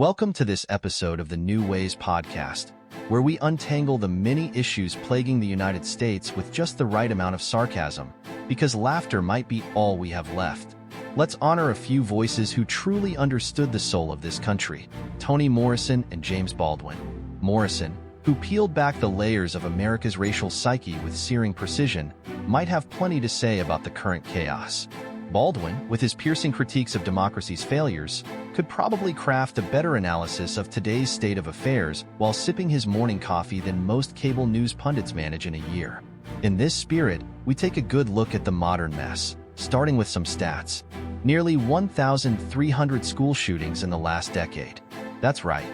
Welcome to this episode of the New Ways podcast, where we untangle the many issues plaguing the United States with just the right amount of sarcasm, because laughter might be all we have left. Let's honor a few voices who truly understood the soul of this country: Toni Morrison and James Baldwin. Morrison, who peeled back the layers of America's racial psyche with searing precision, might have plenty to say about the current chaos. Baldwin, with his piercing critiques of democracy's failures, could probably craft a better analysis of today's state of affairs while sipping his morning coffee than most cable news pundits manage in a year. In this spirit, we take a good look at the modern mess, starting with some stats. Nearly 1,300 school shootings in the last decade. That's right.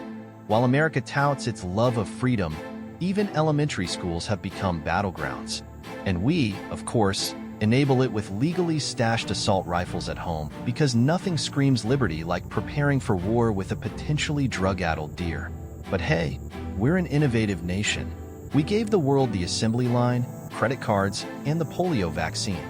While America touts its love of freedom, even elementary schools have become battlegrounds. And we, of course, enable it with legally stashed assault rifles at home because nothing screams liberty like preparing for war with a potentially drug-addled deer. But hey, we're an innovative nation. We gave the world the assembly line, credit cards, and the polio vaccine.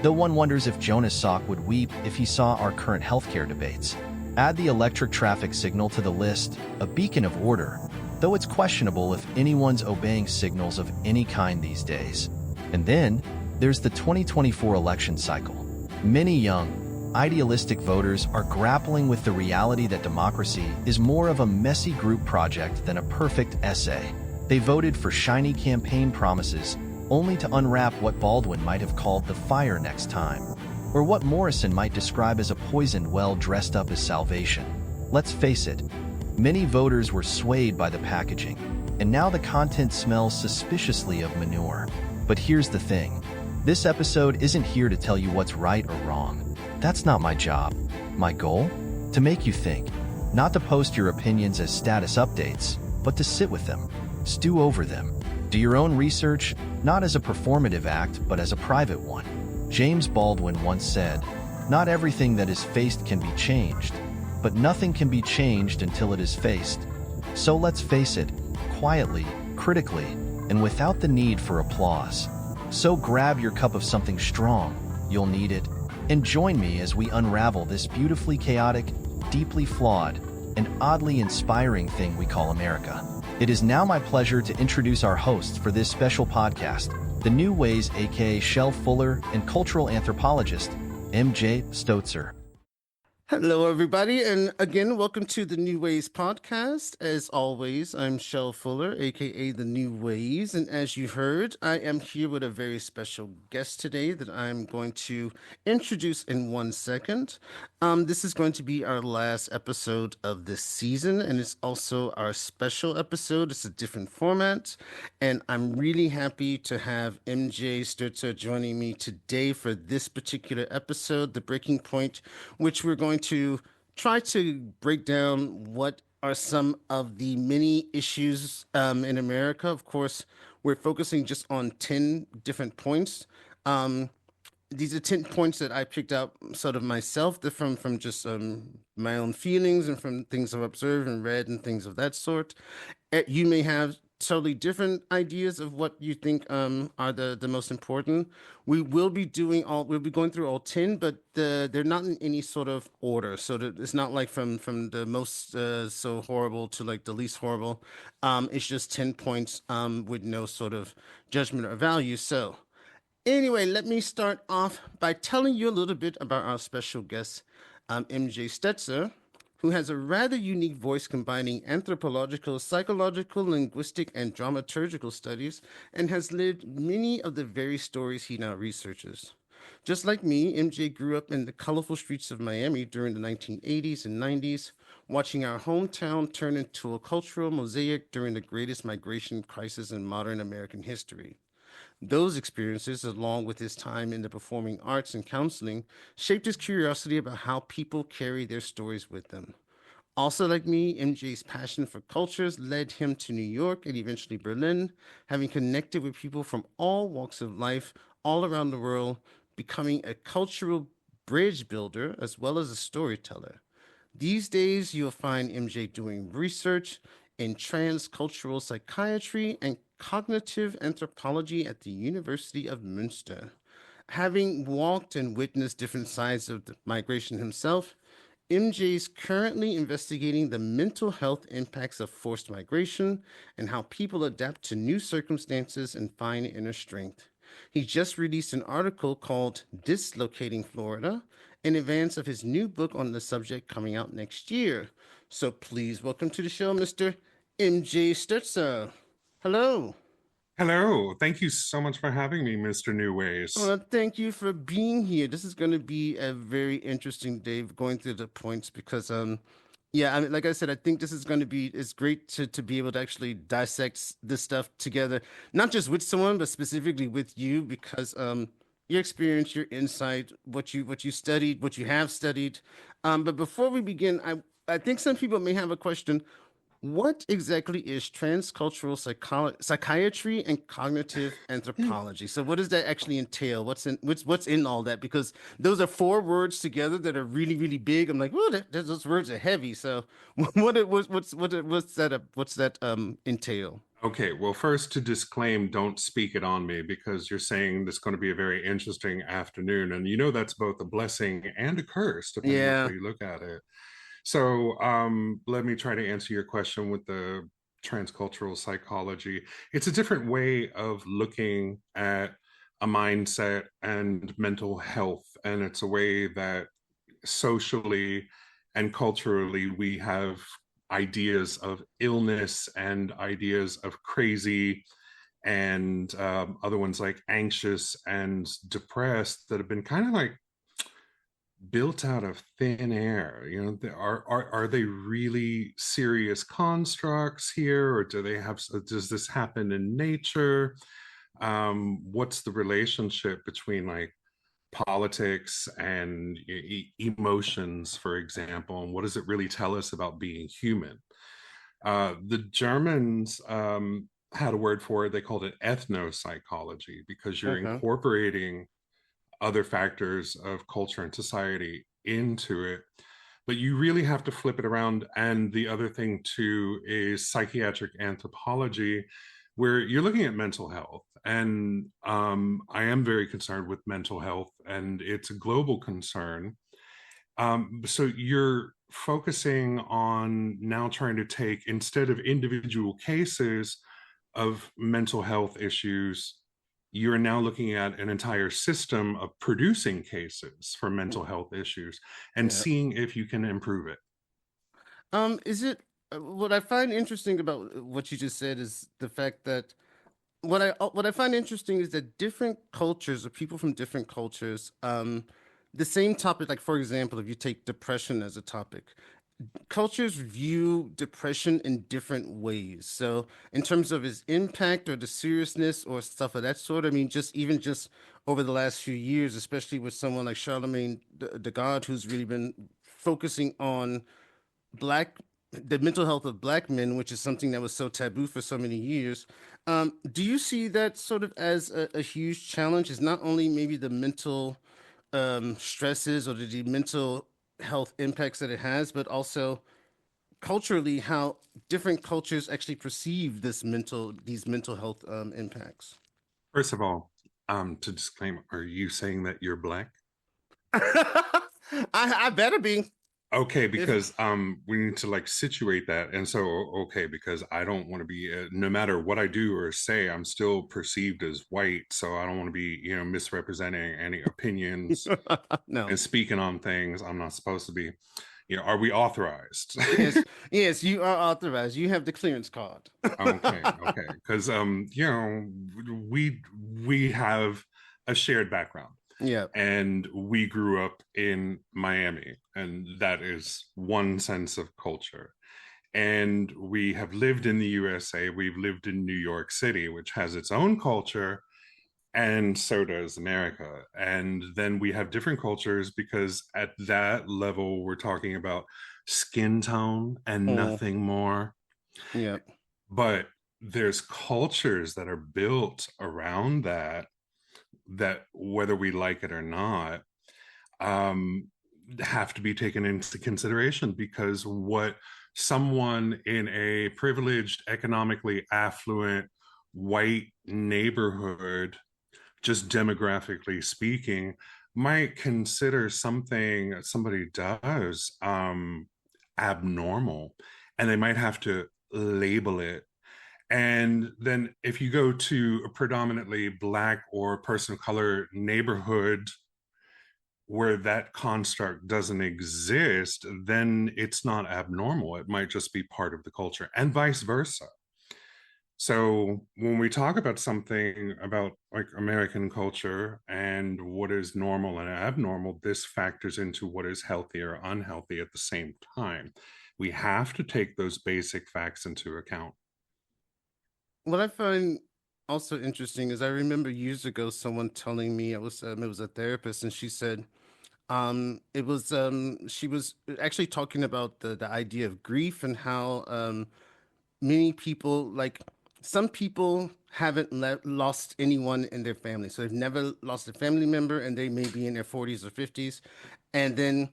Though one wonders if Jonas Salk would weep if he saw our current healthcare debates. Add the electric traffic signal to the list, a beacon of order, though it's questionable if anyone's obeying signals of any kind these days. And then, there's the 2024 election cycle. Many young, idealistic voters are grappling with the reality that democracy is more of a messy group project than a perfect essay. They voted for shiny campaign promises, only to unwrap what Baldwin might have called the fire next time, or what Morrison might describe as a poisoned well dressed up as salvation. Let's face it, many voters were swayed by the packaging, and now the content smells suspiciously of manure. But here's the thing. This episode isn't here to tell you what's right or wrong. That's not my job. My goal? To make you think. Not to post your opinions as status updates, but to sit with them, stew over them. Do your own research, not as a performative act, but as a private one. James Baldwin once said, "Not everything that is faced can be changed, but nothing can be changed until it is faced." So let's face it, quietly, critically, and without the need for applause. So grab your cup of something strong, you'll need it, and join me as we unravel this beautifully chaotic, deeply flawed, and oddly inspiring thing we call America. It is now my pleasure to introduce our hosts for this special podcast, the New Ways aka Shel Fuller and cultural anthropologist, MJ Stoetzer. Hello, everybody, and again, welcome to the New Ways podcast. As always, I'm Shel Fuller, aka the New Ways, and as you heard, I am here with a very special guest today that I'm going to introduce in 1 second. This is going to be our last episode of this season, and it's also our special episode. It's a different format, and I'm really happy to have MJ Stoetzer joining me today for this particular episode, The Breaking Point, which we're going to try to break down what are some of the many issues in America. Of course, we're focusing just on 10 different points. These are 10 points that I picked out sort of myself. They're from just my own feelings and from things I've observed and read and things of that sort. You may have totally different ideas of what you think are the most important. We'll be going through all 10, but they're not in any sort of order. So that it's not like from the most so horrible to like the least horrible. It's just 10 points with no sort of judgment or value. So anyway, let me start off by telling you a little bit about our special guest, MJ Stoetzer, who has a rather unique voice combining anthropological, psychological, linguistic, and dramaturgical studies, and has lived many of the very stories he now researches. Just like me, MJ grew up in the colorful streets of Miami during the 1980s and 90s, watching our hometown turn into a cultural mosaic during the greatest migration crisis in modern American history. Those experiences, along with his time in the performing arts and counseling, shaped his curiosity about how people carry their stories with them. Also like me, MJ's passion for cultures led him to New York and eventually Berlin, having connected with people from all walks of life all around the world, becoming a cultural bridge builder as well as a storyteller. These days, you'll find MJ doing research in transcultural psychiatry and cognitive anthropology at the University of Münster. Having walked and witnessed different sides of the migration himself, MJ's currently investigating the mental health impacts of forced migration and how people adapt to new circumstances and find inner strength. He just released an article called Dislocating Florida in advance of his new book on the subject coming out next year. So please welcome to the show, Mr. MJ Stoetzer. Hello. Hello. Thank you so much for having me, Mr. New Ways. Well, thank you for being here. This is going to be a very interesting day going through the points because, yeah, I mean, like I said, I think this is going to be, it's great to be able to actually dissect this stuff together, not just with someone, but specifically with you because, your experience, your insight, what you studied, what you have studied. But before we begin, I think some people may have a question. What exactly is transcultural psychiatry and cognitive anthropology? So what does that actually entail? What's in all that? Because those are four words together that are really, really big. I'm like, well, those words are heavy. So what's that entail? Okay, well, first to disclaim, don't speak it on me because you're saying this is going to be a very interesting afternoon. And you know that's both a blessing and a curse, depending which Yeah. way you look at it. So let me try to answer your question with the transcultural psychology. It's a different way of looking at a mindset and mental health. And it's a way that socially and culturally we have ideas of illness and ideas of crazy and other ones like anxious and depressed that have been kind of like built out of thin air. You know, are they really serious constructs here, or do they have? Does this happen in nature? What's the relationship between like politics and emotions, for example, and what does it really tell us about being human? The Germans had a word for it. They called it ethnopsychology because you're Okay. incorporating other factors of culture and society into it. But you really have to flip it around. And the other thing, too, is psychiatric anthropology, where you're looking at mental health. And I am very concerned with mental health, and it's a global concern. So you're focusing on now trying to take, instead of individual cases of mental health issues, you're now looking at an entire system of producing cases for mental health issues and Yeah. seeing if you can improve it. Is it what I find interesting about what you just said is the fact that what I find interesting is that different cultures or people from different cultures, the same topic, like for example, if you take depression as a topic, cultures view depression in different ways. So in terms of its impact or the seriousness or stuff of that sort, I mean, just over the last few years, especially with someone like Charlemagne the God, who's really been focusing on black the mental health of black men, which is something that was so taboo for so many years. Do you see that sort of as a huge challenge? Is not only maybe the mental stresses or the mental health impacts that it has, but also culturally how different cultures actually perceive these mental health impacts. First of all, to disclaim, are you saying that you're black? I better be. Okay, If because we need to like situate that. And so okay, because I don't want to be no matter what I do or say, I'm still perceived as white, so I don't want to be, you know, misrepresenting any opinions no. and speaking on things I'm not supposed to be. You know, are we authorized? Yes, yes, you are authorized. You have the clearance card. Okay, okay, because you know, we we have a shared background, Yeah. and we grew up in Miami, and that is one sense of culture. And we have lived in the USA. We've lived in New York City, which has its own culture, and so does America. And then we have different cultures because at that level, we're talking about skin tone and Mm, nothing more. yeah. But there's cultures that are built around that, that whether we like it or not, um, have to be taken into consideration because what someone in a privileged, economically affluent white neighborhood, just demographically speaking, might consider something somebody does abnormal, and they might have to label it. And then if you go to a predominantly Black or person of color neighborhood where that construct doesn't exist, then it's not abnormal. It might just be part of the culture, and vice versa. So when we talk about something about like American culture and what is normal and abnormal, this factors into what is healthy or unhealthy at the same time. We have to take those basic facts into account. What I find also interesting is I remember years ago someone telling me it was a therapist, and she said she was actually talking about the idea of grief and how many people, like some people haven't lost anyone in their family, so they've never lost a family member, and they may be in their 40s or 50s, and then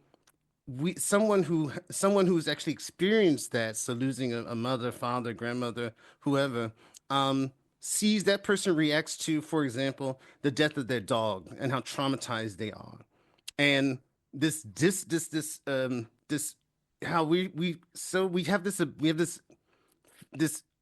someone who's actually experienced that, so losing a mother, father, grandmother, whoever, sees that person reacts to, for example, the death of their dog and how traumatized they are, and this how we have this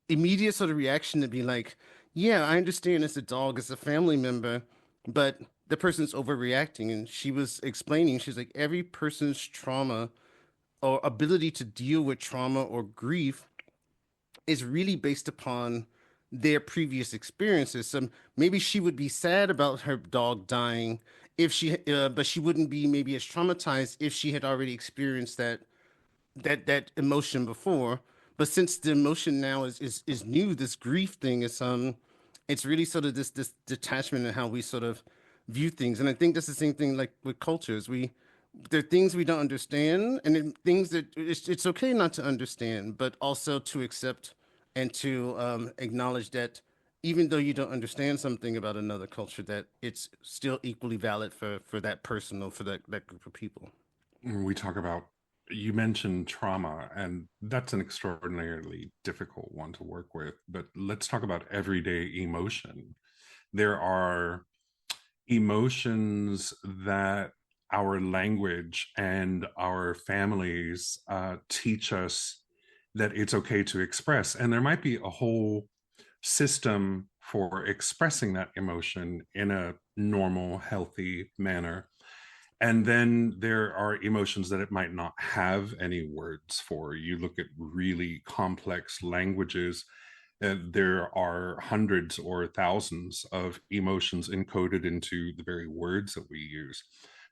immediate sort of reaction to be like, yeah, I understand it's a dog, it's a family member, but the person's overreacting. And she was explaining, she's like, every person's trauma or ability to deal with trauma or grief is really based upon their previous experiences. So maybe she would be sad about her dog dying but she wouldn't be maybe as traumatized if she had already experienced that emotion before. But since the emotion now is new, this grief thing is it's really sort of this detachment in how we sort of view things. And I think that's the same thing like with cultures. There are things we don't understand, and then things that it's okay not to understand, but also to accept and to acknowledge that even though you don't understand something about another culture, that it's still equally valid for that person or for that group of people. We talk about, you mentioned trauma, and that's an extraordinarily difficult one to work with. But let's talk about everyday emotion. There are emotions that our language and our families teach us that it's okay to express. And there might be a whole system for expressing that emotion in a normal, healthy manner. And then there are emotions that it might not have any words for. You look at really complex languages, there are hundreds or thousands of emotions encoded into the very words that we use.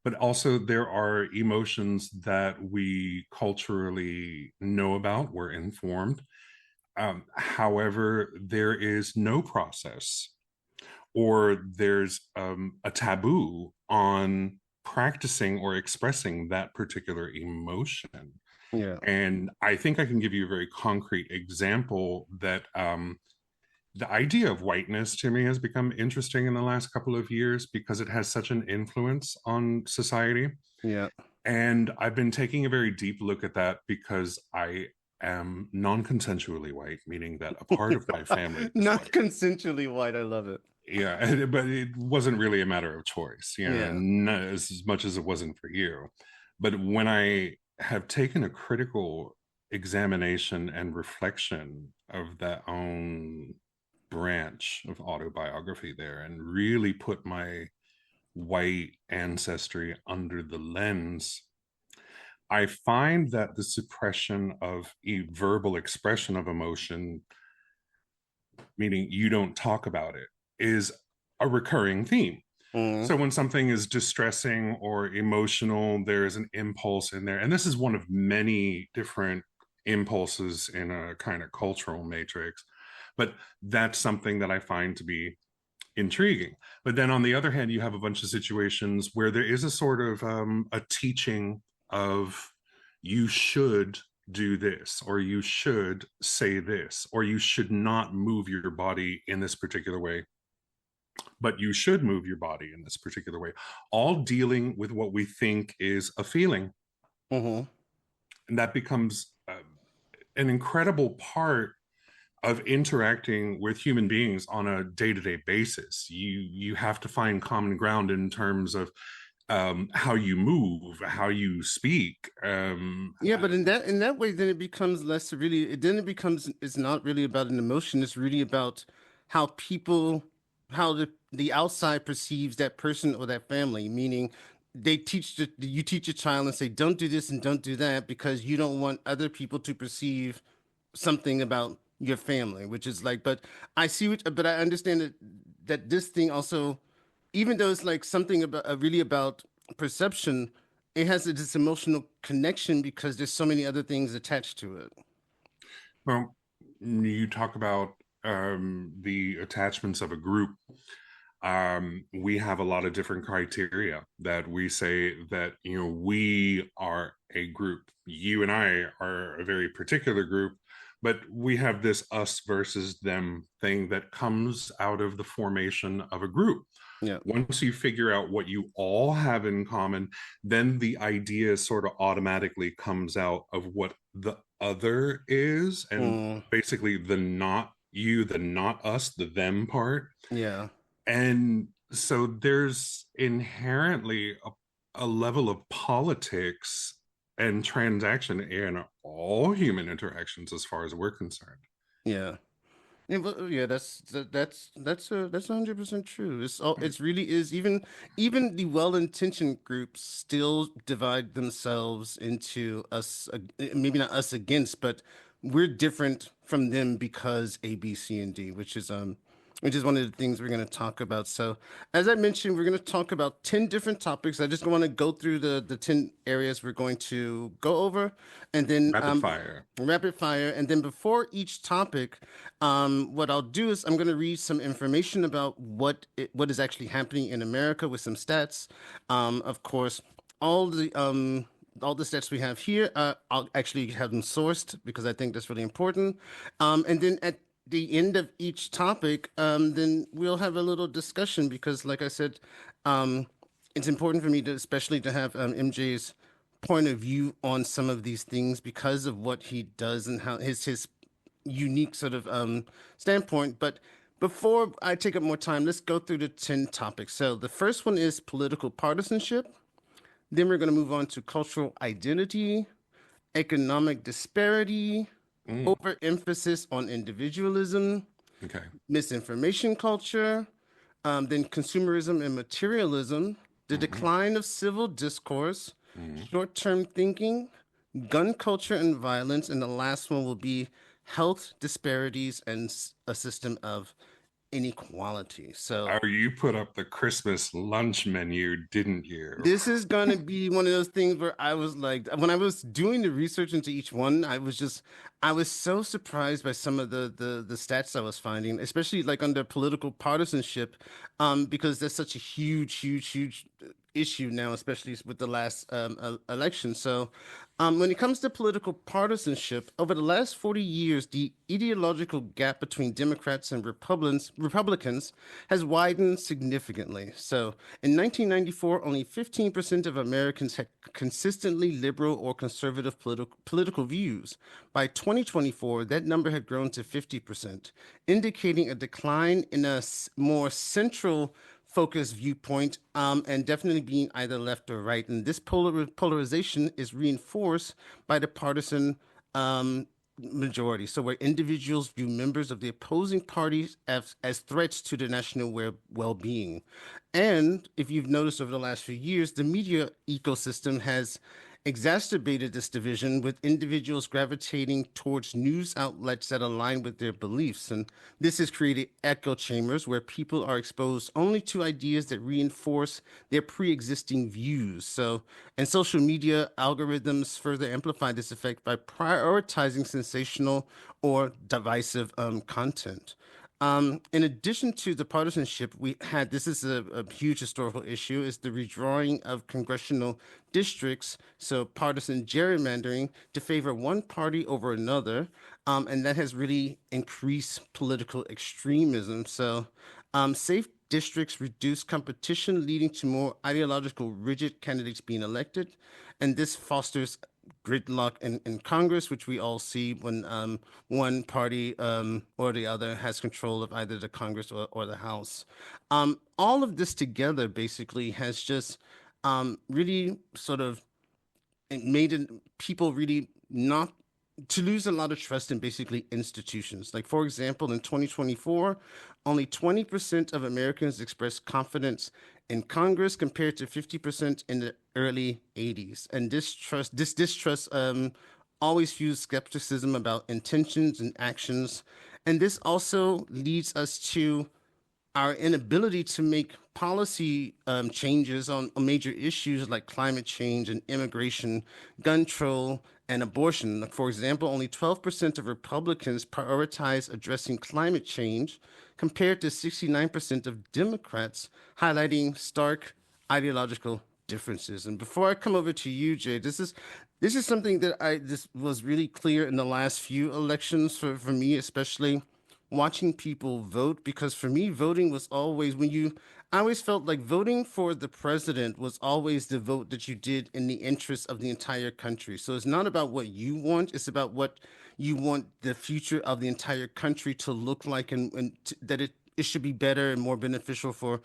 But also, there are emotions that we culturally know about, we're informed. However, there is no process, or there's a taboo on practicing or expressing that particular emotion. Yeah. And I think I can give you a very concrete example that the idea of whiteness to me has become interesting in the last couple of years because it has such an influence on society. Yeah. And I've been taking a very deep look at that because I am non-consensually white, meaning that a part of my family is Not white. consensually white. I love it. Yeah, but it wasn't really a matter of choice, Yeah. not as much as it wasn't for you. But when I have taken a critical examination and reflection of that own branch of autobiography there and really put my white ancestry under the lens, I find that the suppression of verbal expression of emotion, meaning you don't talk about it, is a recurring theme. Mm. So when something is distressing or emotional, there is an impulse in there. And this is one of many different impulses in a kind of cultural matrix. But that's something that I find to be intriguing. But then on the other hand, you have a bunch of situations where there is a sort of a teaching of you should do this, or you should say this, or you should not move your body in this particular way, but you should move your body in this particular way, all dealing with what we think is a feeling. Mm-hmm. And that becomes an incredible part of interacting with human beings on a day-to-day basis. You have to find common ground in terms of how you move, how you speak. Yeah, but in that way, then it becomes less really. Then it becomes it's not really about an emotion. It's really about how people, how the outside perceives that person or that family. Meaning, they teach you teach a child and say, don't do this and don't do that because you don't want other people to perceive something about your family, which is like. But I see what, but I understand that this thing also, even though it's like something about really about perception, it has this emotional connection because there's so many other things attached to it. well, you talk about the attachments of a group. We have a lot of different criteria that we say that, we are a group. You and I are a very particular group, but we have this us versus them thing that comes out of the formation of a group. Yeah. Once you figure out what you all have in common, then the idea sort of automatically comes out of what the other is, and Mm, basically the not you, the not us, the them part. yeah. And so there's inherently a level of politics and transaction in all human interactions as far as we're concerned. Yeah. Yeah, but yeah, that's 100% true. It's really is even the well-intentioned groups still divide themselves into us, maybe not us against, but we're different from them because A, B, C, and D, which is one of the things we're going to talk about. So, as I mentioned, we're going to talk about 10 different topics. I just want to go through the 10 areas we're going to go over, and then Rapid fire. rapid fire. And then before each topic, what I'll do is I'm going to read some information about what is actually happening in America with some stats. Of course, all the um, all the stats we have here, I'll actually have them sourced because I think that's really important. And then at the end of each topic, then we'll have a little discussion because, like I said, um, it's important for me to, especially to have MJ's point of view on some of these things because of what he does and how his unique sort of standpoint. But before I take up more time, let's go through the 10 topics. So the first one is political partisanship. Then we're going to move on to cultural identity, economic disparity, Mm, overemphasis on individualism, okay. misinformation culture, then consumerism and materialism, the Hmm. decline of civil discourse, Hmm. short-term thinking, gun culture and violence, and the last one will be health disparities and a system of inequality. So Oh, you put up the Christmas lunch menu, didn't you? this is gonna be one of those things where I was like, when I was doing the research into each one, I was so surprised by some of the stats I was finding, especially like under political partisanship, because that's such a huge issue now, especially with the last election. So, when it comes to political partisanship, over the last 40 years, the ideological gap between Democrats and Republicans has widened significantly. So, in 1994, only 15% of Americans had consistently liberal or conservative political views. By 2024, that number had grown to 50%, indicating a decline in a more central focus viewpoint, and definitely being either left or right. And this polarization is reinforced by the partisan majority. So, where individuals view members of the opposing parties as threats to the national well-being. And if you've noticed over the last few years, the media ecosystem has exacerbated this division with individuals gravitating towards news outlets that align with their beliefs. And this has created echo chambers where people are exposed only to ideas that reinforce their pre-existing views. So, and social media algorithms further amplify this effect by prioritizing sensational or divisive content. In addition to the partisanship, we had this is a huge historical issue is the redrawing of congressional districts, so partisan gerrymandering to favor one party over another, and that has really increased political extremism. So, safe districts reduce competition, leading to more ideological rigid candidates being elected, and this fosters gridlock in Congress, which we all see when one party or the other has control of either the Congress or the House. All of this together basically has just really sort of it made it, people really not to lose a lot of trust in basically institutions. Like, for example, in 2024, only 20% of Americans expressed confidence in Congress compared to 50% in the early 80s. And this distrust always fuels skepticism about intentions and actions. And this also leads us to our inability to make policy changes on major issues like climate change and immigration, gun control, and abortion. Like, for example, only 12% of Republicans prioritize addressing climate change compared to 69% of Democrats, highlighting stark ideological differences. And before I come over to you, Jay, this is something that I this was really clear in the last few elections for me, especially watching people vote, because for me voting was always I always felt like voting for the president was always the vote that you did in the interest of the entire country. So it's not about what you want, it's about what you want the future of the entire country to look like, that it should be better and more beneficial for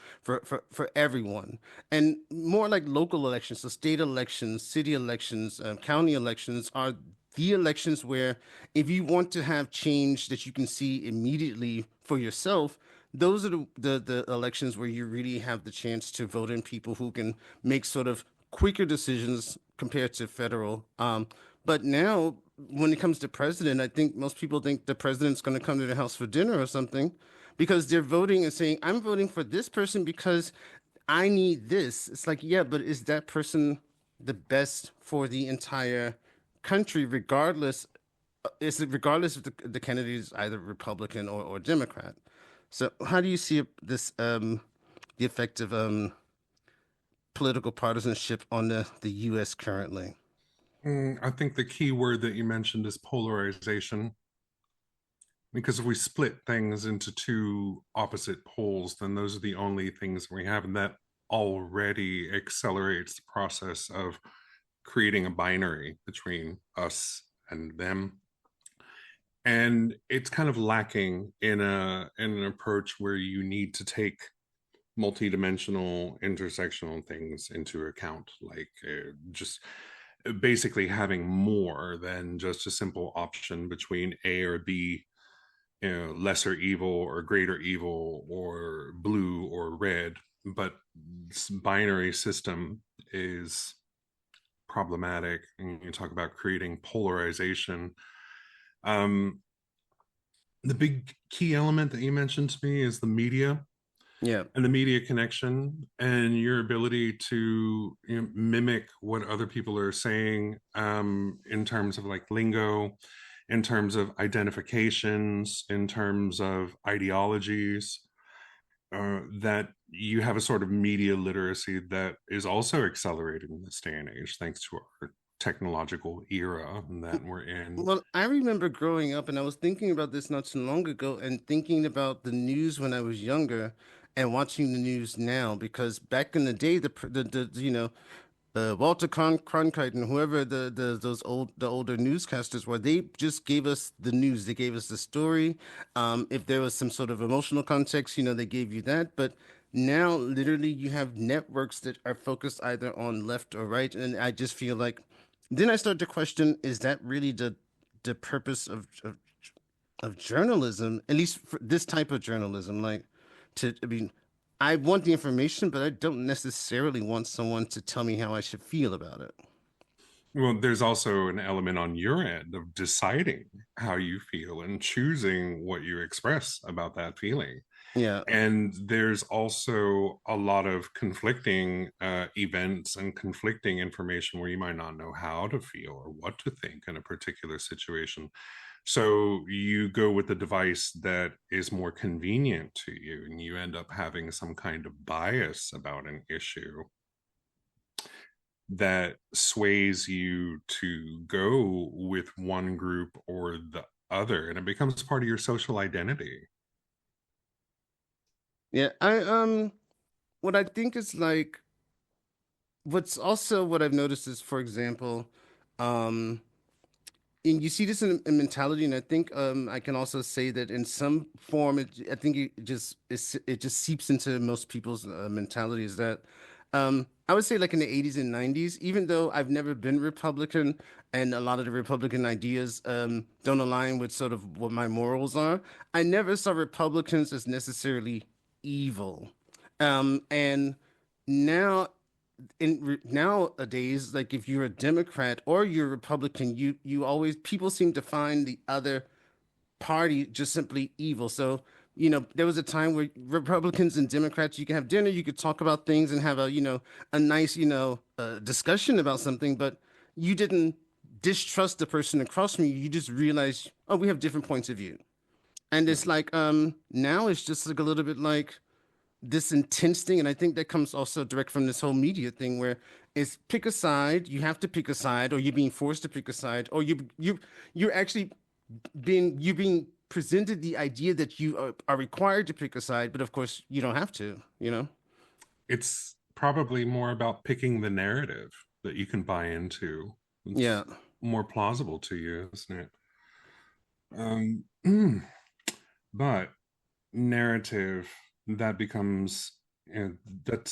everyone. And more like local elections, so state elections, city elections, county elections are the elections where if you want to have change that you can see immediately for yourself, those are the elections where you really have the chance to vote in people who can make sort of quicker decisions compared to federal. But now, when it comes to president, I think most people think the president's going to come to the house for dinner or something, because they're voting and saying, I'm voting for this person because I need this. It's like, yeah, but is that person the best for the entire country, regardless? Is it regardless if the candidate is either Republican or Democrat? So, how do you see this the effect of political partisanship on the U.S. currently? I think the key word that you mentioned is polarization. Because if we split things into two opposite poles, then those are the only things we have. And that already accelerates the process of creating a binary between us and them. And it's kind of lacking in an approach where you need to take multidimensional intersectional things into account, like just basically having more than just a simple option between A or B, lesser evil or greater evil, or blue or red. But this binary system is problematic, and you talk about creating polarization. um the big key element that you mentioned to me is the media Yeah. and the media connection and your ability to, mimic what other people are saying, in terms of like lingo, in terms of identifications, in terms of ideologies, that you have a sort of media literacy that is also accelerating in this day and age thanks to our technological era that we're in. Well, I remember growing up, and I was thinking about this not too long ago, and thinking about the news when I was younger, and watching the news now. Because back in the day, Walter Cronkite and whoever the older newscasters were, they just gave us the news. They gave us the story. If there was some sort of emotional context, they gave you that. But now, literally, you have networks that are focused either on left or right, and I just feel like then I start to question: is that really the purpose of journalism? At least for this type of journalism, like I mean, I want the information, but I don't necessarily want someone to tell me how I should feel about it. Well, there's also an element on your end of deciding how you feel and choosing what you express about that feeling. Yeah. And there's also a lot of conflicting events and conflicting information where you might not know how to feel or what to think in a particular situation. So you go with the device that is more convenient to you, and you end up having some kind of bias about an issue that sways you to go with one group or the other, and it becomes part of your social identity. Yeah. What I think is like, what's also what I've noticed is, for example, um, and you see this in mentality, and I think I can also say that in some form, I think it just seeps into most people's mentality, is that I would say like in the 80s and 90s, even though I've never been Republican and a lot of the Republican ideas don't align with sort of what my morals are, I never saw Republicans as necessarily evil. And now nowadays, like if you're a Democrat or you're a Republican, you always people seem to find the other party just simply evil. So, there was a time where Republicans and Democrats, you can have dinner, you could talk about things and have a nice, discussion about something, but you didn't distrust the person across from you. You just realized, oh, we have different points of view. And it's like, now it's just like a little bit like this intense thing. And I think that comes also direct from this whole media thing where it's pick a side, you have to pick a side, or you're being forced to pick a side, or you're actually being presented the idea that you are required to pick a side, but of course you don't have to. It's probably more about picking the narrative that you can buy into. It's Yeah, more plausible to you, isn't it? Um, but narrative that becomes you know,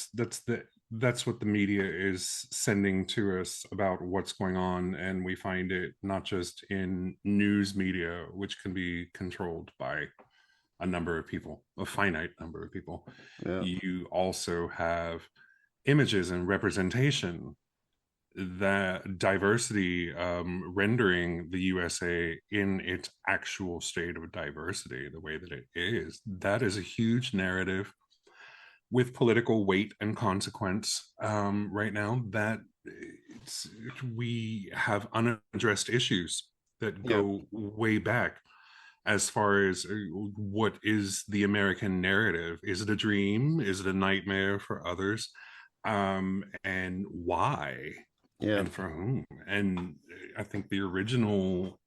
that's what the media is sending to us about what's going on, and we find it not just in news media, which can be controlled by a number of people, a finite number of people. yeah, You also have images and representation, that diversity, rendering the USA in its actual state of diversity the way that it is. That is a huge narrative with political weight and consequence right now. That we have unaddressed issues that yeah, go way back as far as what is the American narrative. Is it a dream? Is it a nightmare for others? And why? yeah, And for whom? And I think the original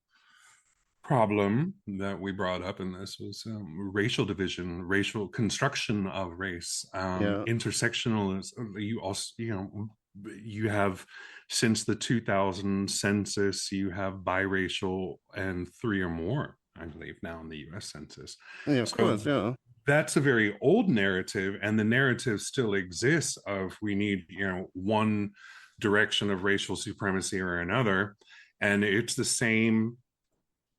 problem that we brought up in this was racial division, racial construction of race, yeah, intersectionalism. You also, you have, since the 2000 census, you have biracial and three or more, I believe, now in the US Census. yeah, of So course, yeah, that's a very old narrative, and the narrative still exists of we need, one direction of racial supremacy or another. And it's the same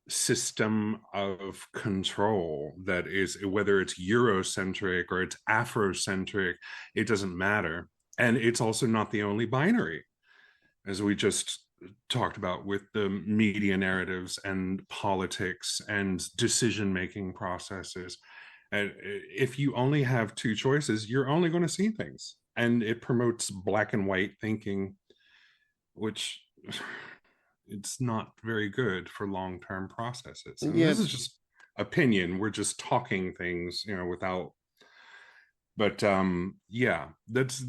system of control that is, whether it's Eurocentric or it's Afrocentric, it doesn't matter. And it's also not the only binary, as we just talked about with the media narratives and politics and decision making processes. And if you only have two choices, you're only going to see things. And it promotes black and white thinking, which it's not very good for long-term processes. And yeah. this is just opinion. We're just talking things, without. But yeah, that's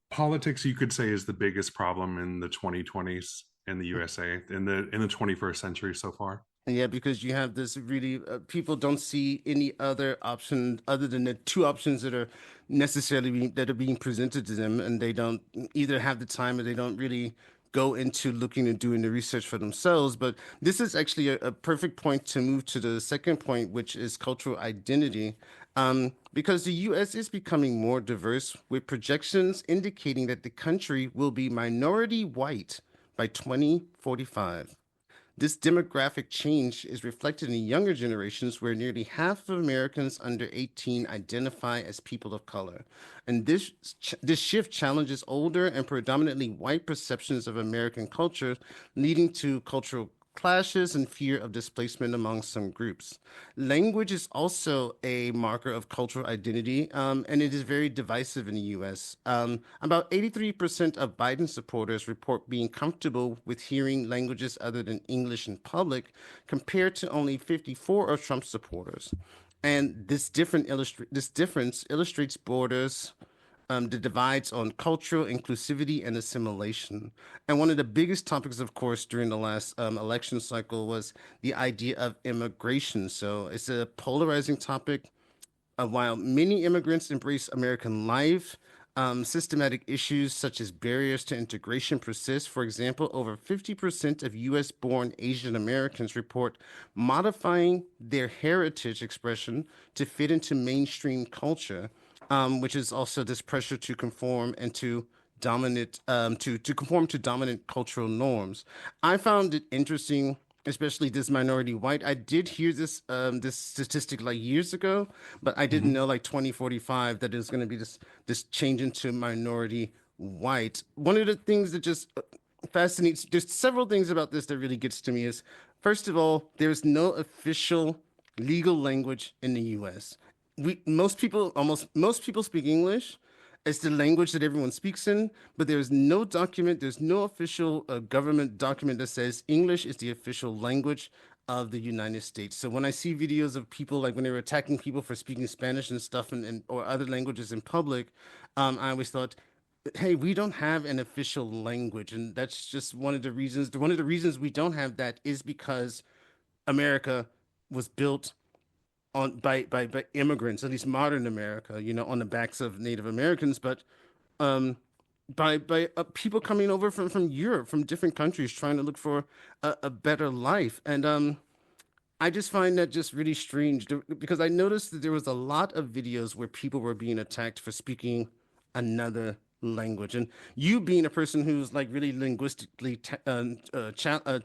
politics. You could say is the biggest problem in the 2020s in the USA, in the 21st century so far. Yeah, because you have this really, people don't see any other option other than the two options that are that are being presented to them, and they don't either have the time or they don't really go into looking and doing the research for themselves. But this is actually a perfect point to move to the second point, which is cultural identity. Because the U.S. is becoming more diverse, with projections indicating that the country will be minority white by 2045. This demographic change is reflected in younger generations where nearly half of Americans under 18 identify as people of color. And this shift challenges older and predominantly white perceptions of American culture, leading to cultural clashes and fear of displacement among some groups. Language is also a marker of cultural identity, and it is very divisive in the US. About 83% of Biden supporters report being comfortable with hearing languages other than English in public, compared to only 54 of Trump supporters. And this difference illustrates borders, the divides on cultural inclusivity and assimilation. And one of the biggest topics, of course, during the last election cycle was the idea of immigration. So it's a polarizing topic. While many immigrants embrace American life, systematic issues such as barriers to integration persist. For example, over 50% of US born Asian Americans report modifying their heritage expression to fit into mainstream culture. which is also this pressure to conform and to dominant to conform to dominant cultural norms. I found it interesting, especially this minority white. I did hear this statistic like years ago, but I didn't Mhm. know like 2045 that there's going to be this change into minority white. One of the things that just fascinates, there's several things about this that really gets to me is, first of all, there's no official legal language in the US. Almost most people speak English. It's the language that everyone speaks in, but there's no official government document that says English is the official language of the United States. So when I see videos of people like when they were attacking people for speaking Spanish and stuff and or other languages in public, I always thought, hey, we don't have an official language, and that's just one of the reasons. One of the reasons we don't have that is because America was built on by immigrants, at least modern America, on the backs of Native Americans, but um, by people coming over from Europe, from different countries, trying to look for a better life. And I just find that just really strange because I noticed that there was a lot of videos where people were being attacked for speaking another language. And you being a person who's like really linguistically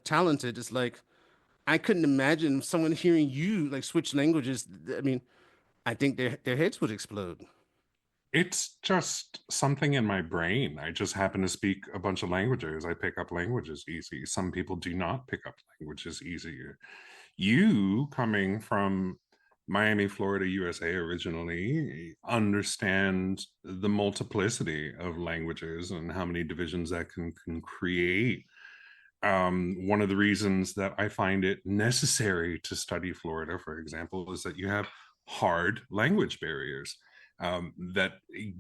talented is like, I couldn't imagine someone hearing you like switch languages. I mean, I think their heads would explode. It's just something in my brain. I just happen to speak a bunch of languages. I pick up languages easy. Some people do not pick up languages easier. You, coming from Miami, Florida, USA originally, understand the multiplicity of languages and how many divisions that can create. One of the reasons that I find it necessary to study Florida, for example, is that you have hard language barriers that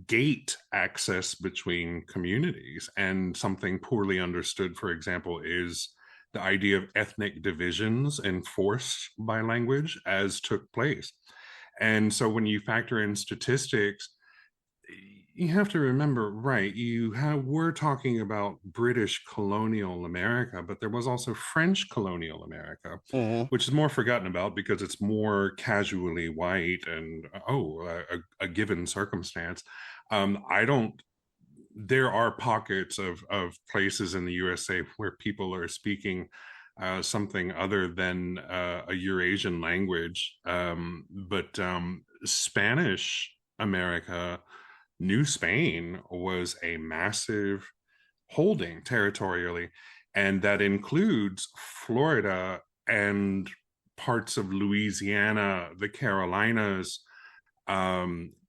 gate access between communities. And something poorly understood, for example, is the idea of ethnic divisions enforced by language as took place. And so when you factor in statistics, you have to remember, right? We're talking about British colonial America, but there was also French colonial America, Hmm. which is more forgotten about because it's more casually white and a given circumstance. I don't. There are pockets of places in the USA where people are speaking something other than a Eurasian language, but Spanish America, New Spain was a massive holding territorially, and that includes Florida and parts of Louisiana, the Carolinas,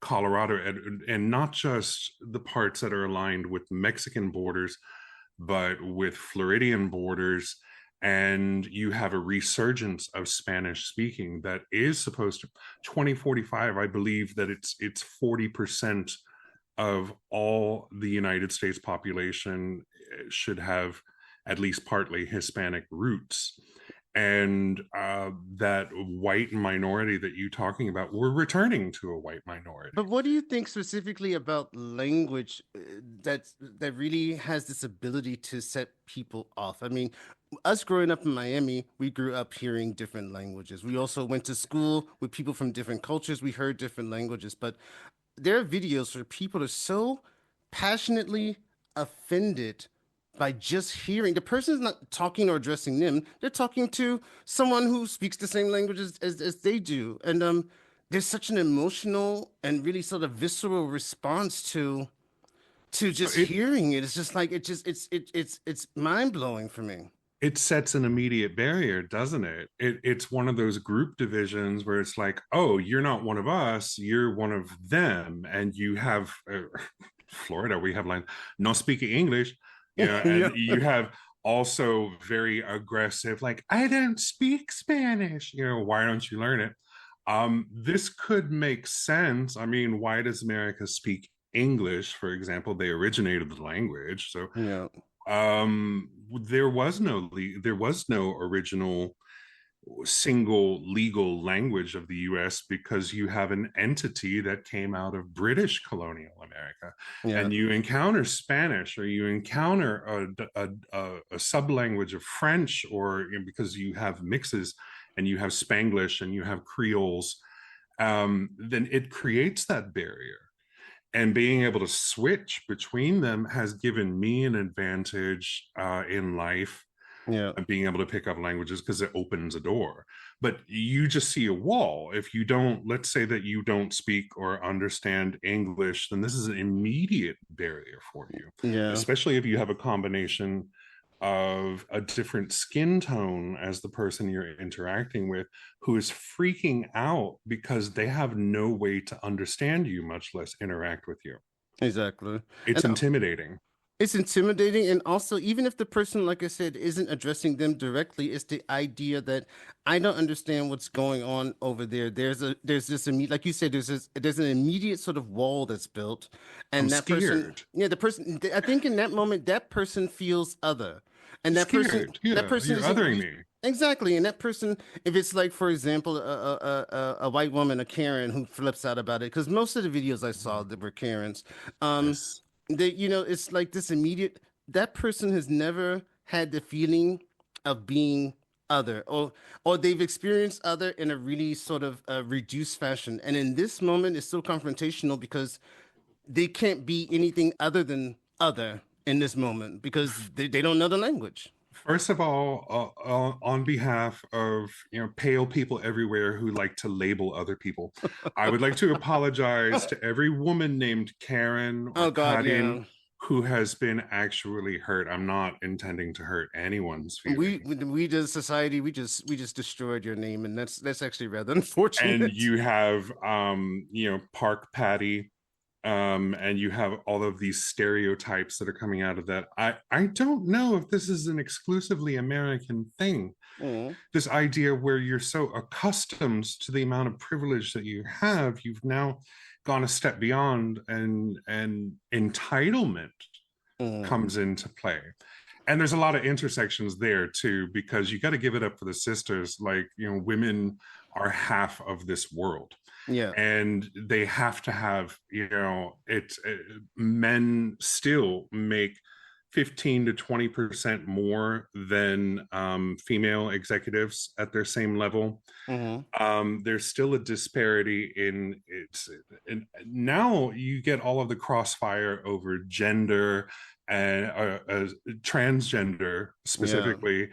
Colorado, and not just the parts that are aligned with Mexican borders, but with Floridian borders. And you have a resurgence of Spanish speaking that is supposed to 2045. I believe that it's 40% of all the United States population should have at least partly Hispanic roots. And that white minority that you're talking about, we're returning to a white minority. But what do you think specifically about language that really has this ability to set people off? I mean, us growing up in Miami, we grew up hearing different languages. We also went to school with people from different cultures. We heard different languages, but there are videos where people are so passionately offended by just hearing the person's not talking or addressing them. They're talking to someone who speaks the same language as they do. And there's such an emotional and really sort of visceral response to So just hearing it. It's just like it's mind blowing for me. it sets an immediate barrier, doesn't it? It's one of those group divisions where it's like, oh, you're not one of us, you're one of them, and you have Florida. We have like no speaking English, Yeah. and you have also very aggressive, like I don't speak Spanish. Why don't you learn it? This could make sense. I mean, why does America speak English, for example? They originated the language, so Yeah. there was no original single legal language of the US because you have an entity that came out of British colonial America, Yeah. and you encounter Spanish or you encounter a sub language of French, or because you have mixes and you have Spanglish and you have Creoles, then it creates that barrier. And being able to switch between them has given me an advantage in life, Yeah. being able to pick up languages, because it opens a door. But you just see a wall if you don't. Let's say that you don't speak or understand English, then this is an immediate barrier for you, Yeah. especially if you have a combination of a different skin tone as the person you're interacting with, who is freaking out because they have no way to understand you, much less interact with you. Exactly. It's And intimidating. it's intimidating. And also, even if the person, like I said, isn't addressing them directly, it's the idea that I don't understand what's going on over there. There's this immediate, like you said, there's an immediate sort of wall that's built. I'm And that person, scared. yeah, the person, I think in that moment, that person feels other. And Scared. that Yeah, person you're isn't othering used. me. Exactly. And that person, if it's like, for example, a white woman, a Karen who flips out about it, because most of the videos I saw that were Karens, um, Yes. it's like this immediate, that person has never had the feeling of being other, or they've experienced other in a really sort of reduced fashion. And in this moment, it's so confrontational because they can't be anything other than other in this moment because they don't know the language. First of all, on behalf of pale people everywhere who like to label other people, I would like to apologize to every woman named Karen or Oh God, Karin yeah. who has been actually hurt. I'm not intending to hurt anyone's feelings. We as society, we just destroyed your name, and that's actually rather And unfortunate. you have Park Patty, and you have all of these stereotypes that are coming out of that. I don't know if this is an exclusively American thing. Mm, This idea where you're so accustomed to the amount of privilege that you have, you've now gone a step beyond, and entitlement mm, comes into play. And there's a lot of intersections there too, because you got to give it up for the sisters. Like, women are half of this world, yeah. and they have to have, men still make 15 to 20% more than female executives at their same level. Hmm. There's still a disparity in it's, and now you get all of the crossfire over gender and transgender Yeah. specifically.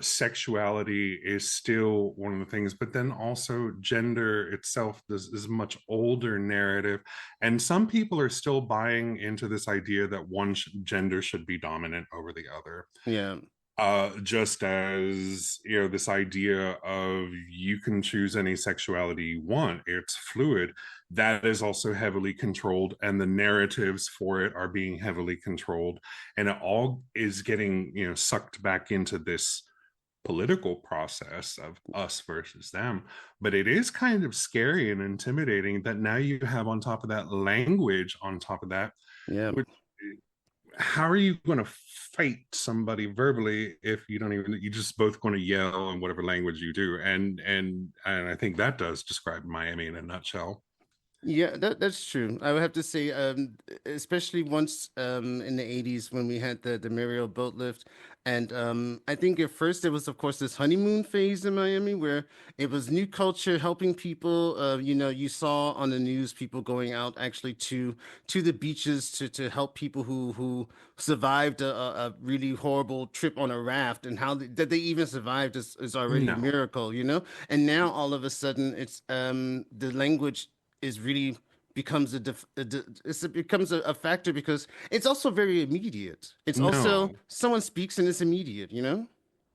Sexuality is still one of the things, but then also gender itself is a much older narrative, and some people are still buying into this idea that one gender should be dominant over the other. Yeah. Just as this idea of you can choose any sexuality you want, it's fluid, that is also heavily controlled, and the narratives for it are being heavily controlled, and it all is getting sucked back into this political process of us versus them. But it is kind of scary and intimidating that now you have on top of that language on top of that, Yeah. which, how are you going to fight somebody verbally if you just both going to yell in whatever language you do? And I think that does describe Miami in a nutshell. Yeah, that's true. I would have to say, especially once in the 80s when we had the Mariel boat lift. And I think at first there was, of course, this honeymoon phase in Miami where it was new culture helping people. You saw on the news people going out actually to the beaches to help people who survived a really horrible trip on a raft, and that they even survived is already a No, miracle, you know? And now all of a sudden it's the language is really becomes it becomes a factor because it's also very immediate. It's also no, someone speaks and it's immediate, you know?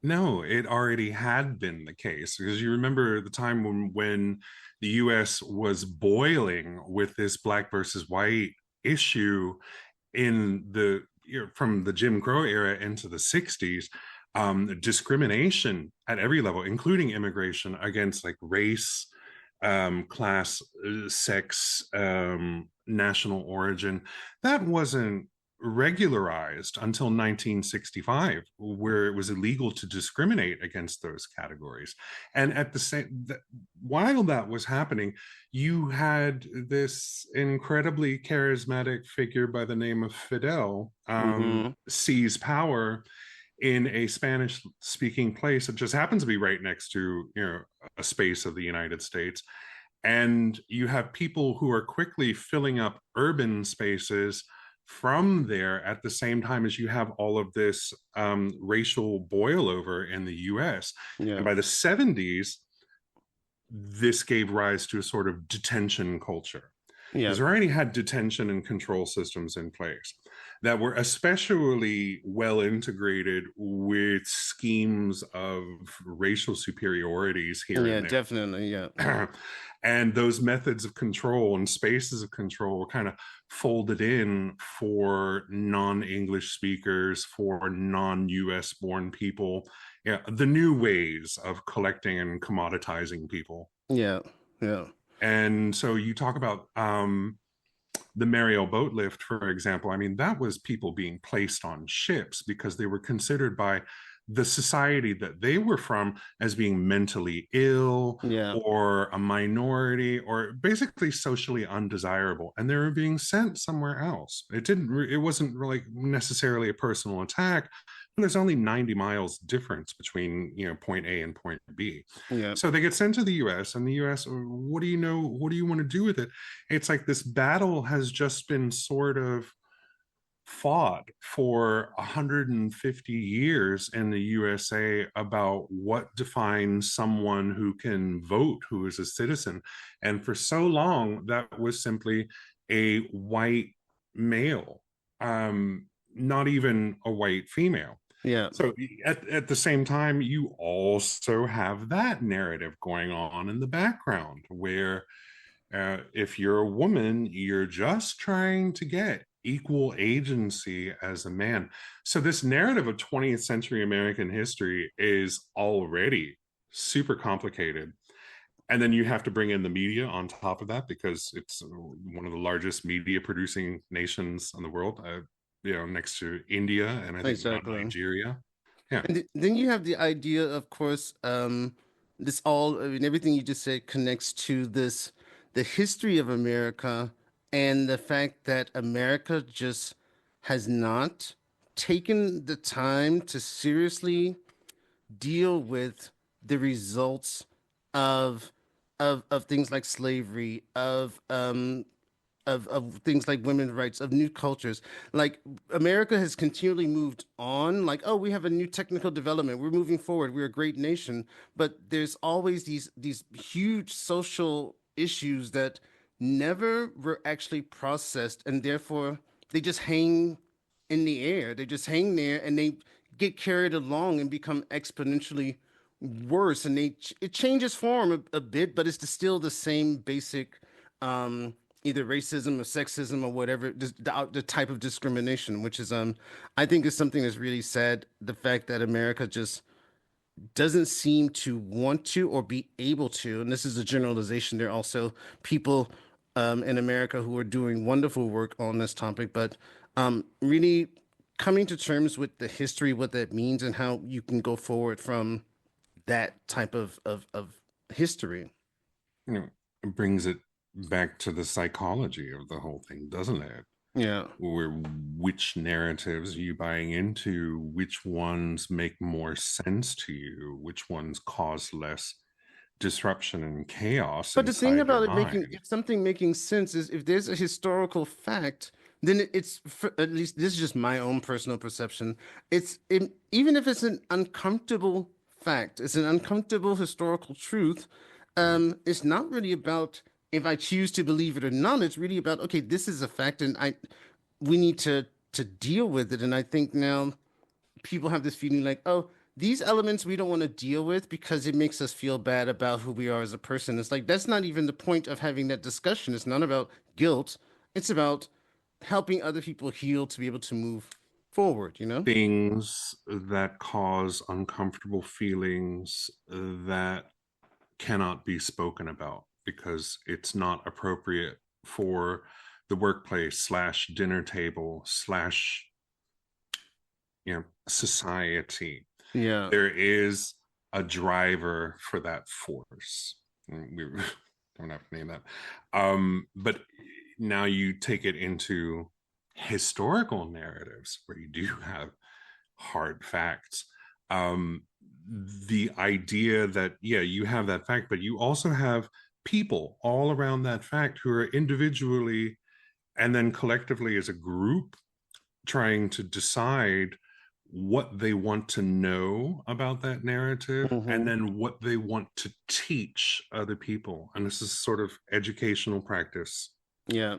no, it already had been the case, because you remember the time when the US was boiling with this black versus white issue in the from the Jim Crow era into the 60s. Discrimination at every level, including immigration, against like race, class, sex, national origin, that wasn't regularized until 1965, where it was illegal to discriminate against those categories. And at the same, while that was happening, you had this incredibly charismatic figure by the name of Fidel Hmm. seize power in a Spanish speaking place that just happens to be right next to a space of the United States. And you have people who are quickly filling up urban spaces from there at the same time as you have all of this racial boil over in the US. Yeah. And by the 70s, this gave rise to a sort of detention culture. Yeah. Because we already had detention and control systems in place that were especially well integrated with schemes of racial superiorities here Yeah, and there. definitely. Yeah. And those methods of control and spaces of control were kind of folded in for non-English speakers, for non-US born people. Yeah, the new ways of collecting and commoditizing people. Yeah. Yeah. And so you talk about the Mariel boat lift, for example. I mean, that was people being placed on ships because they were considered by the society that they were from as being mentally ill, Yeah. or a minority, or basically socially undesirable, and they were being sent somewhere else. It wasn't really necessarily a personal attack, but there's only 90 miles difference between, point A and point B. Yeah. So they get sent to the US, and the US, what do you want to do with it? It's like this battle has just been sort of fought for 150 years in the USA about what defines someone who can vote, who is a citizen. And for so long, that was simply a white male, not even a white female. Yeah. So at the same time, you also have that narrative going on in the background where if you're a woman, you're just trying to get equal agency as a man. So this narrative of 20th century American history is already super complicated. And then you have to bring in the media on top of that, because it's one of the largest media producing nations in the world, next to India and I think Exactly. Nigeria. Yeah. And then you have the idea, of course, this all, I mean, everything you just said connects to the history of America and the fact that America just has not taken the time to seriously deal with the results of of things like slavery, of things like women's rights, of new cultures. Like America has continually moved on, like, oh, we have a new technical development. We're moving forward. We're a great nation. But there's always these huge social issues that never were actually processed, and therefore they just hang in the air. They just hang there and they get carried along and become exponentially worse. And it changes form a bit, but it's still the same basic either racism or sexism or whatever, just the type of discrimination, which is I think is something that's really sad. The fact that America just doesn't seem to want to or be able to, and this is a generalization. There are also people in America who are doing wonderful work on this topic, but really coming to terms with the history, what that means, and how you can go forward from that type of history. It brings it back to the psychology of the whole thing, doesn't it? Yeah. Where which narratives are you buying into? Which ones make more sense to you? Which ones cause less disruption and chaos But the thing inside your about it making, mind? if something making sense is if there's a historical fact, then it's at least this is just my own personal perception. Even if it's an uncomfortable fact, it's an uncomfortable historical truth. It's not really about if I choose to believe it or not. It's really about, okay, this is a fact, and we need to deal with it. And I think now people have this feeling like, oh, these elements we don't want to deal with because it makes us feel bad about who we are as a person. It's like that's not even the point of having that discussion. It's not about guilt. It's about helping other people heal to be able to move forward, you know? Things that cause uncomfortable feelings that cannot be spoken about because it's not appropriate for the workplace slash dinner table slash society. Yeah. There is a driver for that force. We don't have to name that. But now you take it into historical narratives where you do have hard facts. The idea that, yeah, you have that fact, but you also have people all around that fact who are individually and then collectively as a group trying to decide what they want to know about that narrative and then what they want to teach other people. And this is sort of educational practice. Yeah.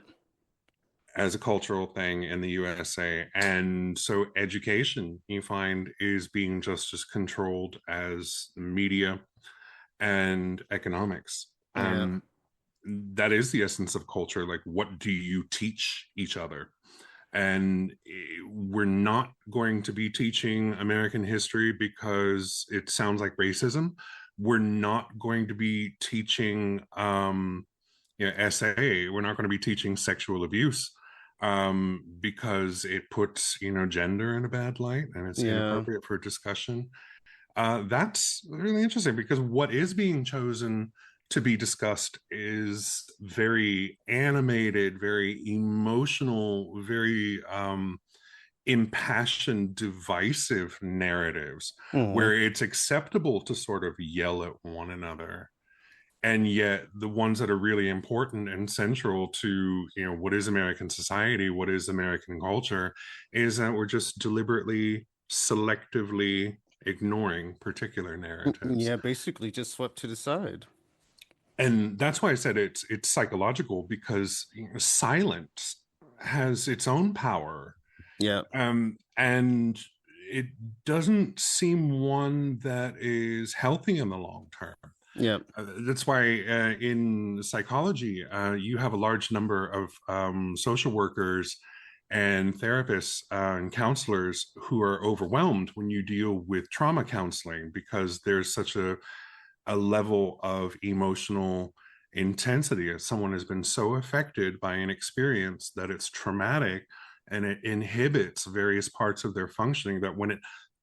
As a cultural thing in the USA. And so education, you find, is being just as controlled as media and economics. Yeah. That is the essence of culture. Like, what do you teach each other? And we're not going to be teaching American history because it sounds like racism. We're not going to be teaching SA. We're not going to be teaching sexual abuse because it puts gender in a bad light and it's inappropriate for discussion. That's really interesting because what is being chosen to be discussed is very animated, very emotional, very impassioned, divisive narratives where it's acceptable to sort of yell at one another. And yet the ones that are really important and central to what is American society, what is American culture, is that we're just deliberately, selectively ignoring particular narratives. Yeah, basically just swept to the side. And that's why I said it's psychological, because silence has its own power. Yeah. And it doesn't seem one that is healthy in the long term. Yeah. That's why in psychology, you have a large number of social workers and therapists and counselors who are overwhelmed when you deal with trauma counseling, because there's such a level of emotional intensity as someone has been so affected by an experience that it's traumatic and it inhibits various parts of their functioning, that when it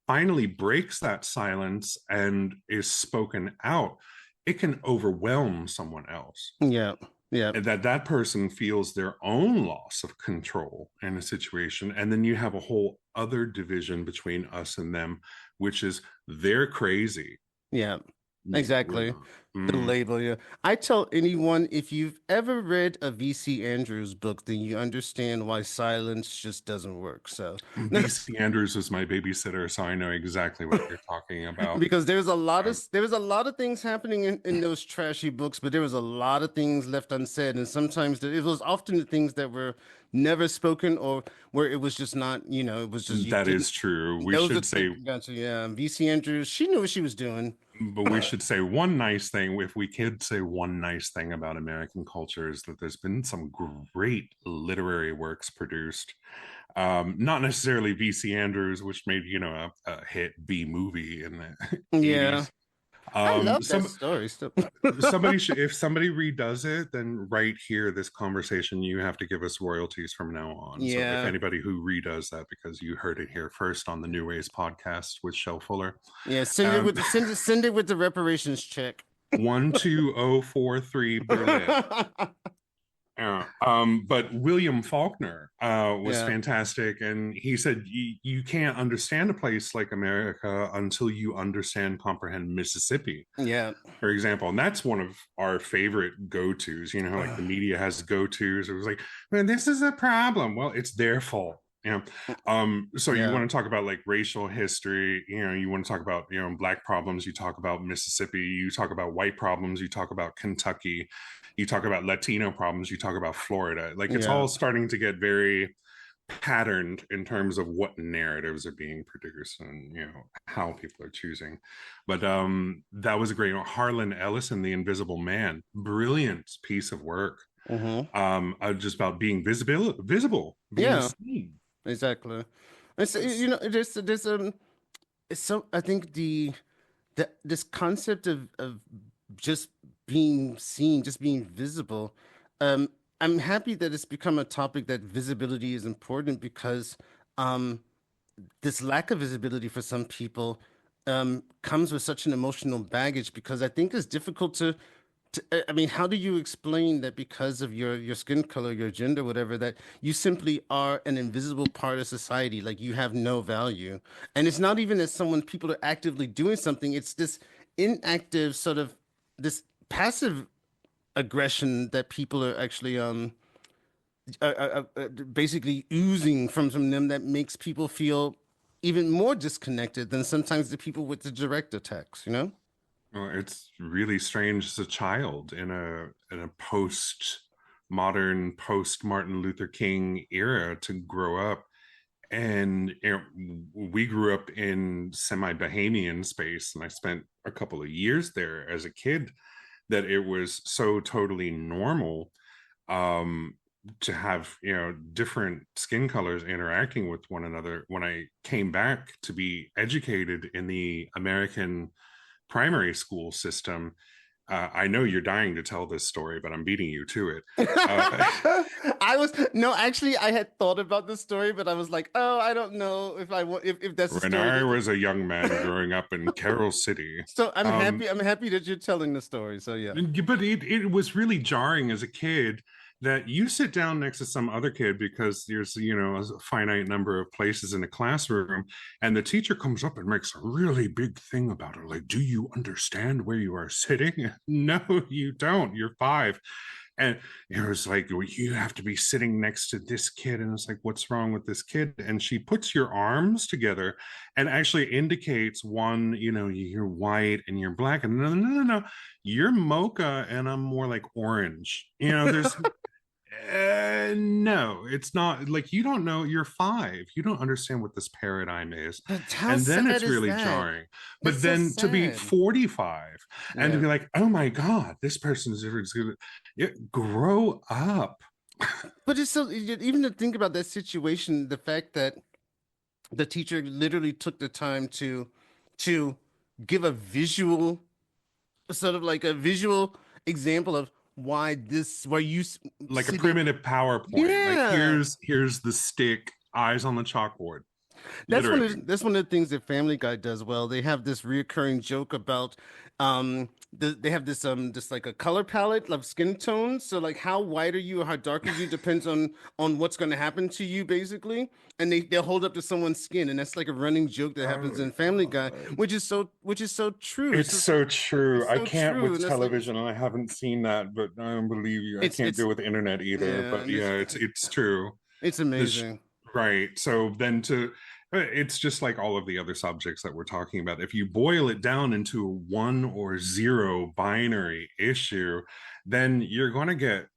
finally breaks that silence and is spoken out, it can overwhelm someone else. Yeah. Yeah. And that person feels their own loss of control in a situation. And then you have a whole other division between us and them, which is they're crazy. Yeah. Exactly. The label, yeah. I tell anyone, if you've ever read a V.C. Andrews book, then you understand why silence just doesn't work. So V.C. Andrews was my babysitter, so I know exactly what you're talking about. Because there was a lot of things happening in those trashy books, but there was a lot of things left unsaid, and sometimes it was often the things that were never spoken, or where it was just not, it was just that is true. We should say, gotcha, yeah. V.C. Andrews, she knew what she was doing. But we should say one nice thing. If we could say one nice thing about American culture, is that there's been some great literary works produced. Not necessarily V.C. Andrews, which made a hit B movie in the 80s. I love that story still. Somebody should, if somebody redoes it, then right here, this conversation, you have to give us royalties from now on. Yeah. So if anybody who redoes that, because you heard it here first on the New Ways podcast with Shel Fuller. Yeah, send it with the reparations check. 12043 Berlin. But William Faulkner was fantastic, and he said you can't understand a place like America until you understand, comprehend Mississippi. Yeah, for example, and that's one of our favorite go-tos. Like the media has go-tos. It was like, man, this is a problem. Well, it's their fault. So you want to talk about like racial history, you want to talk about Black problems, you talk about Mississippi, you talk about white problems, you talk about Kentucky, you talk about Latino problems, you talk about Florida. Like it's all starting to get very patterned in terms of what narratives are being produced and how people are choosing. But that was a great Harlan Ellison, The Invisible Man, brilliant piece of work. Just about being visible, being seen. Exactly. And so, there's so I think this concept of just being seen, just being visible. I'm happy that it's become a topic that visibility is important, because this lack of visibility for some people comes with such an emotional baggage, because I think it's difficult to I mean, how do you explain that because of your skin color, your gender, whatever, that you simply are an invisible part of society, like you have no value? And it's not even as people are actively doing something, it's this inactive sort of this passive aggression that people are actually basically oozing from them that makes people feel even more disconnected than sometimes the people with the direct attacks, you know? Well, it's really strange as a child in a post modern, post Martin Luther King era to grow up. And we grew up in semi Bahamian space, and I spent a couple of years there as a kid. That it was so totally normal um, to have different skin colors interacting with one another. When I came back to be educated in the American primary school system, I know you're dying to tell this story, but I'm beating you to it. I was no, actually, I had thought about the story, but I was like, oh, I don't know if I want if that's a When story. I was a young man growing up in Carroll City. So I'm happy. I'm happy that you're telling the story. So yeah. But it was really jarring as a kid that you sit down next to some other kid because there's a finite number of places in a classroom, and the teacher comes up and makes a really big thing about it, like, do you understand where you are sitting? No, you don't, you're 5. And it was like, well, you have to be sitting next to this kid. And it's like, what's wrong with this kid? And she puts your arms together and actually indicates one, you're white and you're black. And no, you're mocha and I'm more like orange. There's no, it's not like you don't know. You're 5. You don't understand what this paradigm is. How And then sad it's is really that? jarring. But That's so then to be sad. 45 and to Yeah. be like, oh my God, this person is grow up. But it's so even to think about that situation, the fact that the teacher literally took the time to give a visual, sort of like a visual example of why this, why you Like a sitting. primitive PowerPoint. Like Yeah. here's the stick, eyes on the chalkboard. That's one Literally. of that's one of the things that Family Guy does well. They have this reoccurring joke about they have this like a color palette of skin tones. So like how white are you or how dark are you depends on what's going to happen to you basically. And they'll hold up to someone's skin, and that's like a running joke that happens Oh in Family Guy, God. which is so true. It's so true. It's I so can't true, with and that's like television, and I haven't seen that, but I don't believe you. I can't it's deal with the internet either. yeah, But and yeah, it's true. it's This amazing. right. So then it's just like all of the other subjects that we're talking about. If you boil it down into a 1 or 0 binary issue, then you're going to get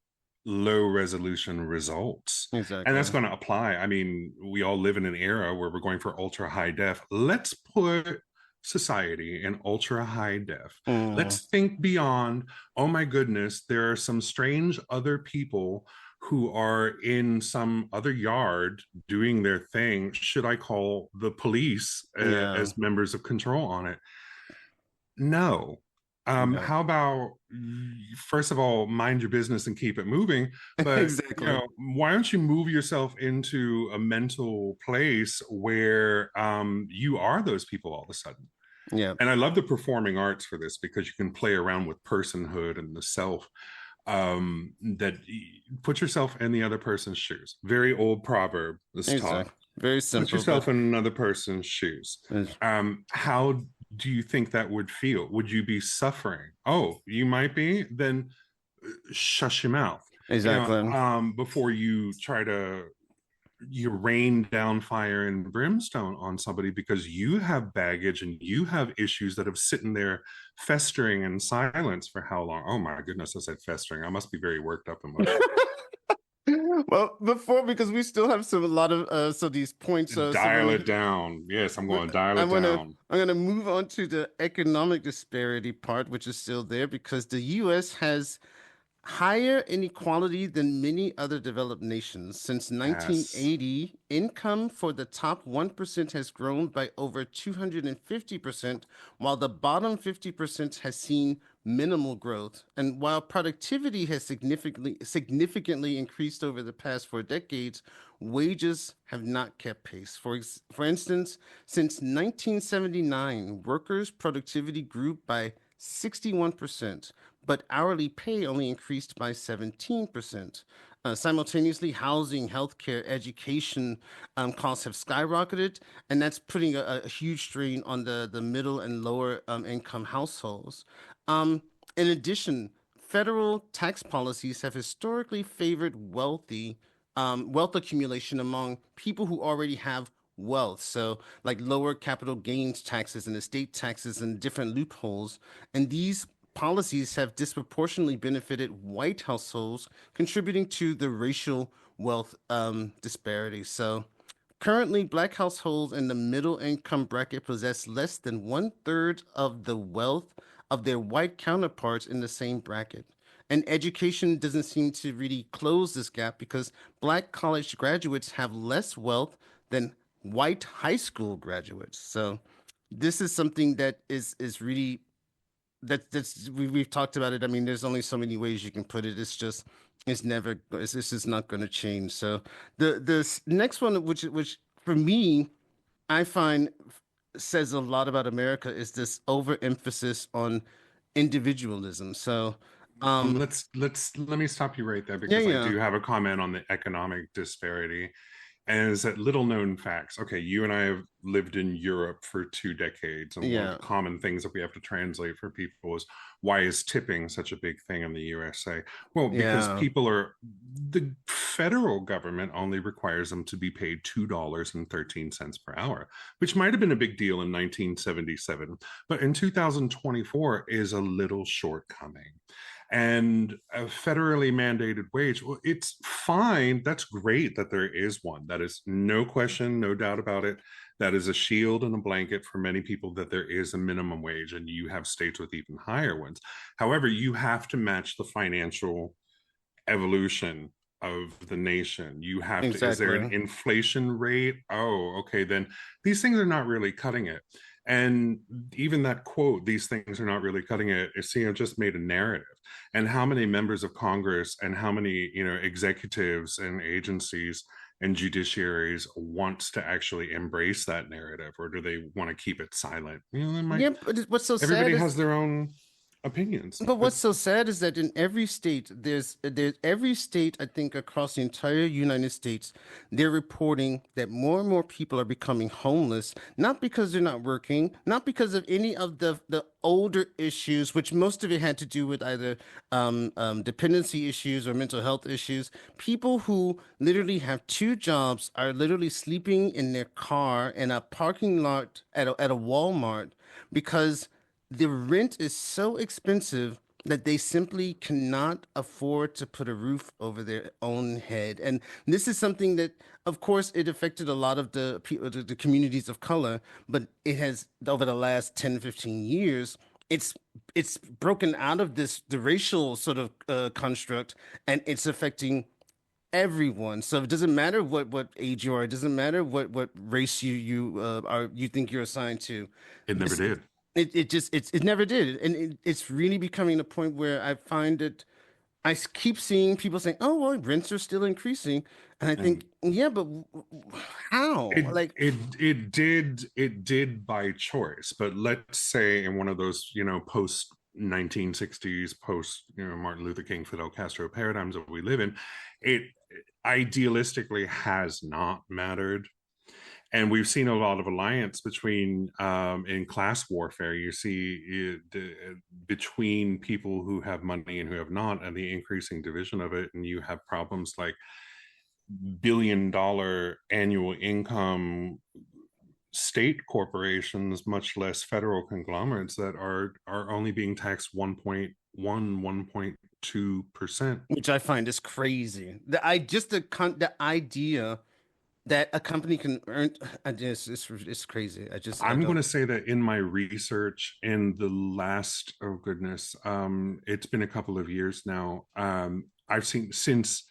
low resolution results. And that's Exactly. going to apply. I mean, we all live in an era where we're going for ultra high def. Let's put society in ultra high def. Mm. Let's think beyond, oh my goodness, there are some strange other people who are in some other yard doing their thing. Should I call the police Yeah. as members of control on it? No. Yeah. How about first of all, mind your business and keep it moving? But Exactly. why don't you move yourself into a mental place where you are those people all of a sudden? Yeah. And I love the performing arts for this because you can play around with personhood and the self. That put yourself in the other person's shoes. Very old proverb is taught. Exactly. Very Put simple, but yourself in another person's shoes. How do you think that would feel? Would you be suffering? Oh, you might be. Then shush your mouth. exactly. Before you try to you rain down fire and brimstone on somebody because you have baggage and you have issues that have sitting there festering in silence for how long? Oh my goodness, I said festering. I must be very worked up emotionally. Well, before because we still have some a lot of so these points. So Dial it down. Yes, I'm going to dial it I'm gonna down. I'm gonna move on to the economic disparity part, which is still there because the U.S. has higher inequality than many other developed nations. Since Yes. 1980, income for the top 1% has grown by over 250%, while the bottom 50% has seen minimal growth. And while productivity has significantly increased over the past 4 decades, wages have not kept pace. For instance, since 1979, workers' productivity grew by 61%, but hourly pay only increased by 17%. Simultaneously, housing, healthcare, education costs have skyrocketed, and that's putting a huge strain on the middle and lower income households. In addition, federal tax policies have historically favored wealth accumulation among people who already have wealth. So, like lower capital gains taxes and estate taxes and different loopholes. And these policies have disproportionately benefited white households, contributing to the racial wealth disparity. So, currently, Black households in the middle income bracket possess less than one-third of the wealth of their white counterparts in the same bracket. And education doesn't seem to really close this gap because Black college graduates have less wealth than white high school graduates. So this is something that is really we've talked about it. I mean, there's only so many ways you can put it. It's just not going to change. So the next one, which for me, I find says a lot about America, is this overemphasis on individualism. So, um, Let me stop you right there yeah, because I yeah, do have a comment on the economic disparity. And is that little known facts? Okay, you and I have lived in Europe for 2 decades, and one of yeah, the common things that we have to translate for people is why is tipping such a big thing in the USA? Well, because yeah. the federal government only requires them to be paid $2.13 per hour, which might have been a big deal in 1977, but in 2024 is a little shortcoming. And a federally mandated wage, well, it's fine. That's great that there is one. That is no question, no doubt about it. That is a shield and a blanket for many people that there is a minimum wage, and you have states with even higher ones. However, you have to match the financial evolution of the nation. You have to, is there an Exactly. inflation rate? Oh, okay, then these things are not really cutting it. And even that quote, these things are not really cutting it, it's, just made a narrative. And how many members of Congress and how many, executives and agencies and judiciaries wants to actually embrace that narrative, or do they want to keep it silent? They might. Yeah, but what's so sad Everybody is has their own opinions, But but what's so sad is that in every state, there's every state, I think, across the entire United States, they're reporting that more and more people are becoming homeless, not because they're not working, not because of any of the older issues, which most of it had to do with either dependency issues or mental health issues. People who literally have two jobs are literally sleeping in their car in a parking lot at a Walmart because the rent is so expensive that they simply cannot afford to put a roof over their own head. And this is something that, of course, it affected a lot of the people, the communities of color, but it has over the last 10, 15 years, it's it's broken out of the racial sort of construct, and it's affecting everyone. So it doesn't matter what age you are, it doesn't matter what race you think you're assigned to. it never This did. it never did, and it's really becoming a point where I find that keep seeing people saying, "Oh, well, rents are still increasing," and I think, And yeah, but how? it Like, it did by choice, but let's say in one of those post 1960s, post Martin Luther King, Fidel Castro paradigms that we live in, it idealistically has not mattered. And we've seen a lot of alliance between in class warfare. You see between people who have money and who have not, and the increasing division of it. And you have problems like $1 billion annual income state corporations, much less federal conglomerates, that are only being taxed 1.2%. which I find is crazy. The idea that a company can earn, it's crazy. I I'm going don't. to say that in my research in the last, oh goodness, it's been a couple of years now. I've seen since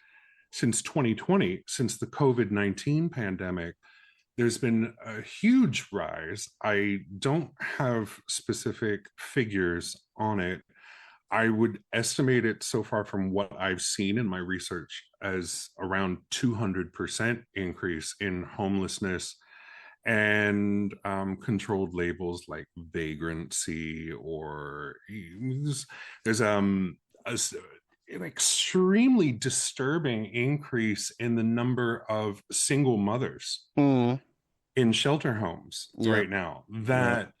2020, since the COVID-19 pandemic, there's been a huge rise. I don't have specific figures on it. I would estimate it so far from what I've seen in my research as around 200% increase in homelessness and controlled labels like vagrancy, or there's an extremely disturbing increase in the number of single mothers Mm, in shelter homes yeah, right now yeah. that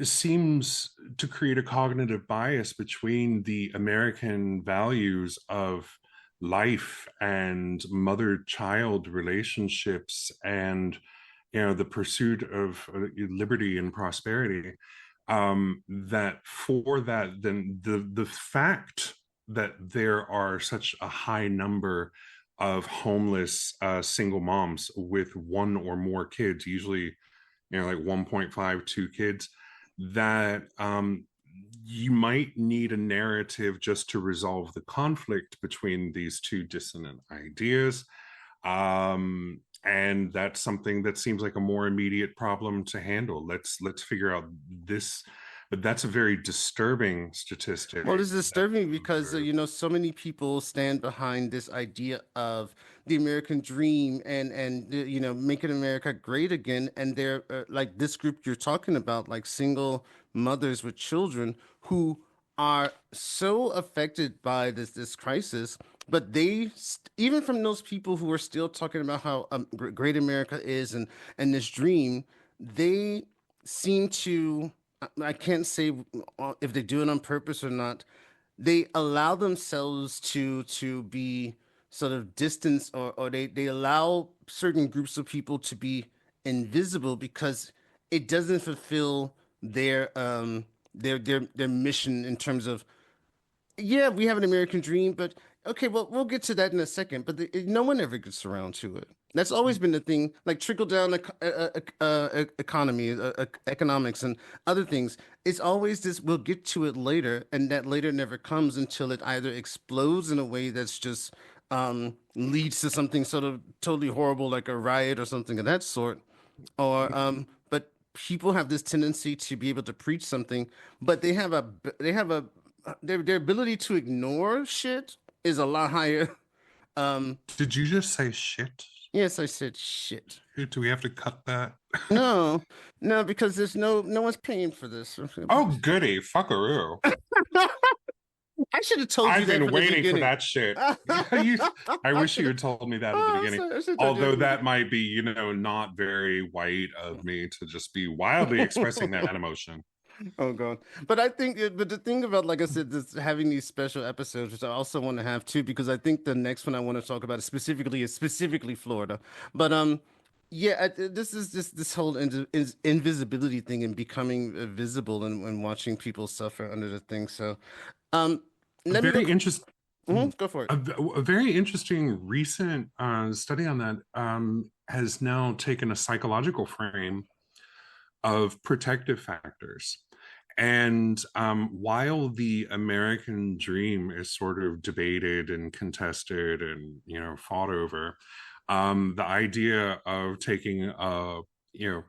seems to create a cognitive bias between the American values of life and mother-child relationships and the pursuit of liberty and prosperity. That for that, then the fact that there are such a high number of homeless single moms with one or more kids, usually like 1.5, 2 kids, that you might need a narrative just to resolve the conflict between these two dissonant ideas. And that's something that seems like a more immediate problem to handle. Let's figure out this, but that's a very disturbing statistic. Well, it's disturbing because so many people stand behind this idea of the American dream and making America great again, and they're like this group you're talking about, like single mothers with children who are so affected by this crisis, but even from those people who are still talking about how great America is and this dream, they seem to. I can't say if they do it on purpose or not. They allow themselves to be sort of distanced, or they allow certain groups of people to be invisible because it doesn't fulfill their mission in terms of, yeah, we have an American dream, but okay, well, we'll get to that in a second. But no one ever gets around to it. That's always been the thing, like trickle down economy, economics, and other things. It's always this, we'll get to it later, and that later never comes until it either explodes in a way that's just leads to something sort of totally horrible, like a riot or something of that sort, or but people have this tendency to be able to preach something, but they have a their ability to ignore shit is a lot higher. Did you just say shit? Yes, I said shit. Do we have to cut that? No, no, because there's no one's paying for this. Oh, goody, fuckaroo. I should have told you I've that been from the waiting for beginning. that shit. I wish you had told me that at the beginning. I should have Although told you. that might be, not very white of me to just be wildly expressing that emotion. Oh God. But I think but the thing about, like I said, this having these special episodes, which I also want to have too, because I think the next one I want to talk about is specifically Florida. But yeah, this is this whole invisibility thing and becoming visible and watching people suffer under the thing. So um A let me go. very interesting, Go for it. a very interesting recent study on that has now taken a psychological frame of protective factors. And while the American dream is sort of debated and contested and fought over, the idea of taking you know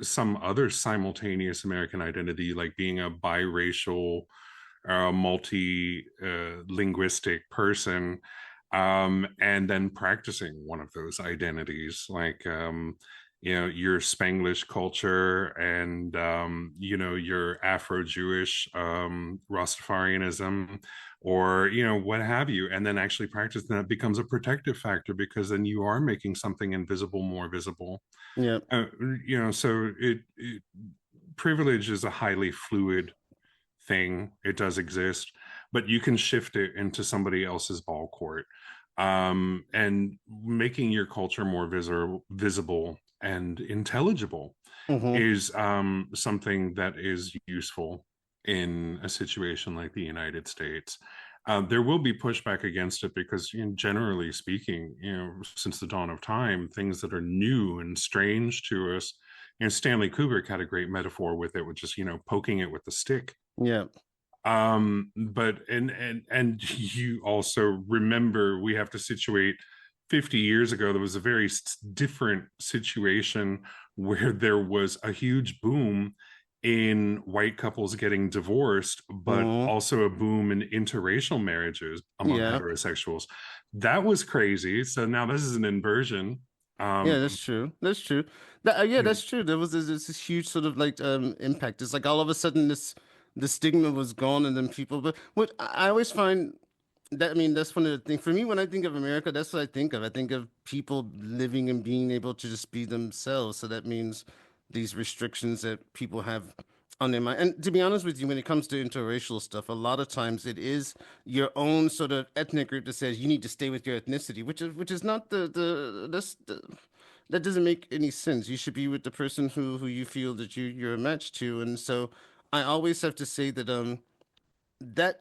some other simultaneous American identity, like being a biracial, multi linguistic person, and then practicing one of those identities, like your Spanglish culture and your Afro-Jewish Rastafarianism, or what have you, and then actually practice that becomes a protective factor because then you are making something invisible more visible. Yeah. So it privilege is a highly fluid thing. It does exist, but you can shift it into somebody else's ball court, and making your culture more visible and intelligible Hmm. is something that is useful in a situation like the United States. There will be pushback against it because, generally speaking, since the dawn of time, things that are new and strange to us, Stanley Kubrick had a great metaphor with it, which is, poking it with the stick. Yeah. But and you also remember, we have to situate 50 years ago, there was a very different situation where there was a huge boom in white couples getting divorced, but Hmm. also a boom in interracial marriages among Yeah. heterosexuals. That was crazy. So now this is an inversion. Yeah, um that's true. That's true. Yeah, that's true. There was this huge sort of like impact. It's like all of a sudden the stigma was gone, and then people. But what I always find that, I mean, that's one of the things for me when I think of America. That's what I think of. I think of people living and being able to just be themselves. So that means these restrictions that people have on their mind. And to be honest with you, when it comes to interracial stuff, a lot of times it is your own sort of ethnic group that says you need to stay with your ethnicity, which is not that doesn't make any sense. You should be with the person who you feel that you're a match to. And so I always have to say that that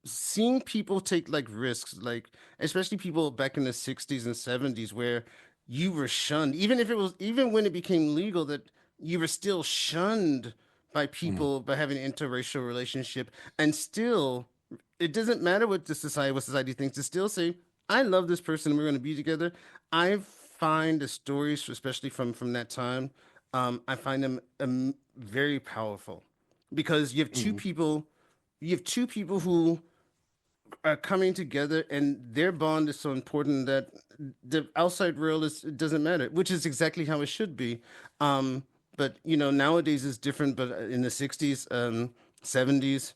seeing people take like risks, like especially people back in the 60s and 70s where you were shunned, even when it became legal, that you were still shunned by Mm, people by having an interracial relationship, and still it doesn't matter what society thinks, to still say, I love this person, we're going to be together. I find the stories, especially from that time, I find them very powerful because mm, you have two people who are coming together, and their bond is so important that the outside world is it doesn't matter, which is exactly how it should be. Um, but nowadays it's different. But in the 60s, 70s,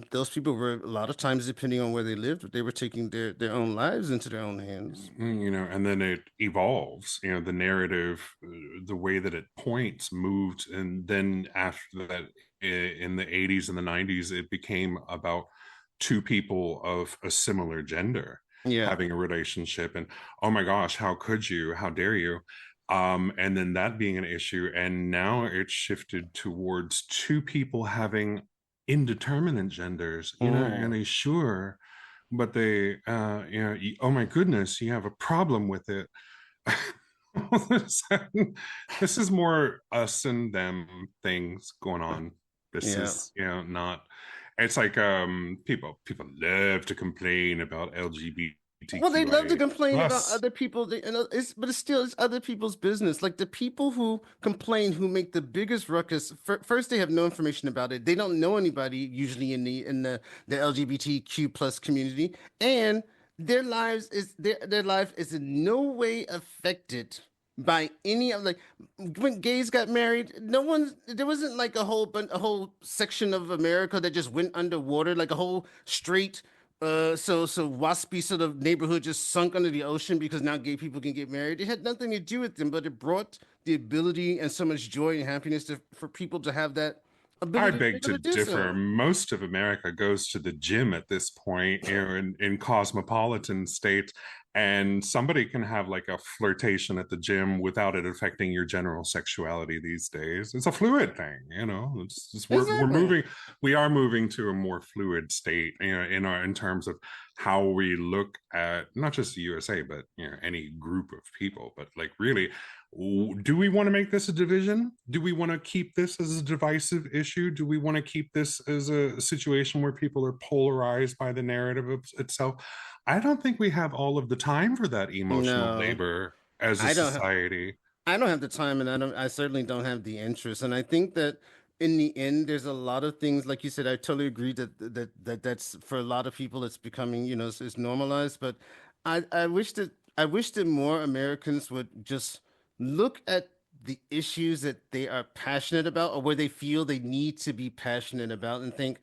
those people were a lot of times, depending on where they lived, they were taking their own lives into their own hands. and then it evolves, the narrative, the way that it points moved. And then after that, in the 80s and the 90s, it became about two people of a similar gender Yeah. having a relationship. And oh my gosh, how could you? How dare you? And then that being an issue. And now it's shifted towards two people having indeterminate genders. Mm. And they sure, but they oh my goodness, you have a problem with it. All of a sudden, this is more us and them things going on. This Yeah. is not, it's like people love to complain about Well, they love to LGBTQIA complain about plus. other people, but it's other people's business. Like the people who complain, who make the biggest ruckus. First, they have no information about it. They don't know anybody usually in the LGBTQ plus community, and their life is in no way affected by any of, like, when gays got married. No one There wasn't like a whole section of America that just went underwater, like a whole straight so waspy sort of neighborhood just sunk under the ocean because now gay people can get married. It had nothing to do with them, but it brought the ability and so much joy and happiness for people to have that I ability to be beg able to to do differ. so. Most of America goes to the gym at this point, in cosmopolitan states, and somebody can have like a flirtation at the gym without it affecting your general sexuality these days. It's a fluid thing, we're Exactly. moving, we are moving to a more fluid state, in terms of how we look at not just the USA, but any group of people. But like, really, do we want to make this a division? Do we want to keep this as a divisive issue? Do we want to keep this as a situation where people are polarized by the narrative of itself? I don't think we have all of the time for that emotional No, labor as a I don't. society. I don't have the time, and I certainly don't have the interest. And I think that in the end, there's a lot of things, like you said. I totally agree that's for a lot of people, it's becoming, it's normalized. But I wish that more Americans would just look at the issues that they are passionate about, or where they feel they need to be passionate about, and think,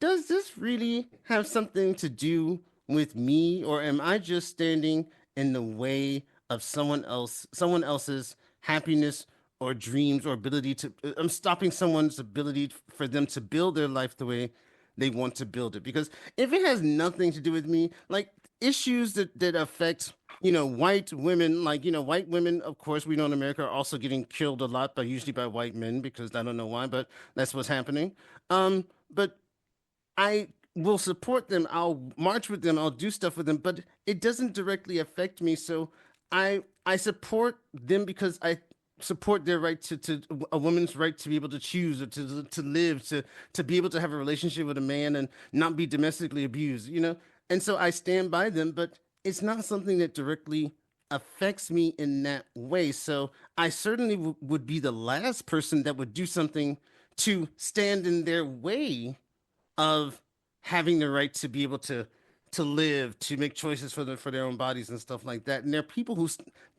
does this really have something to do with me, or am I just standing in the way of someone else's happiness or dreams or ability to I'm stopping someone's ability for them to build their life the way they want to build it? Because if it has nothing to do with me, like issues that affect white women, like white women, of course, we know in America, are also getting killed a lot, but usually by white men, because I don't know why, but that's what's happening. But I will support them. I'll march with them. I'll do stuff with them, but it doesn't directly affect me. So I support them because I support their right to a woman's right to be able to choose, or to live, to be able to have a relationship with a man and not be domestically abused. And so I stand by them, but it's not something that directly affects me in that way. So I certainly would be the last person that would do something to stand in their way of having the right to be able to live, to make choices for their own bodies and stuff like that. And there are people who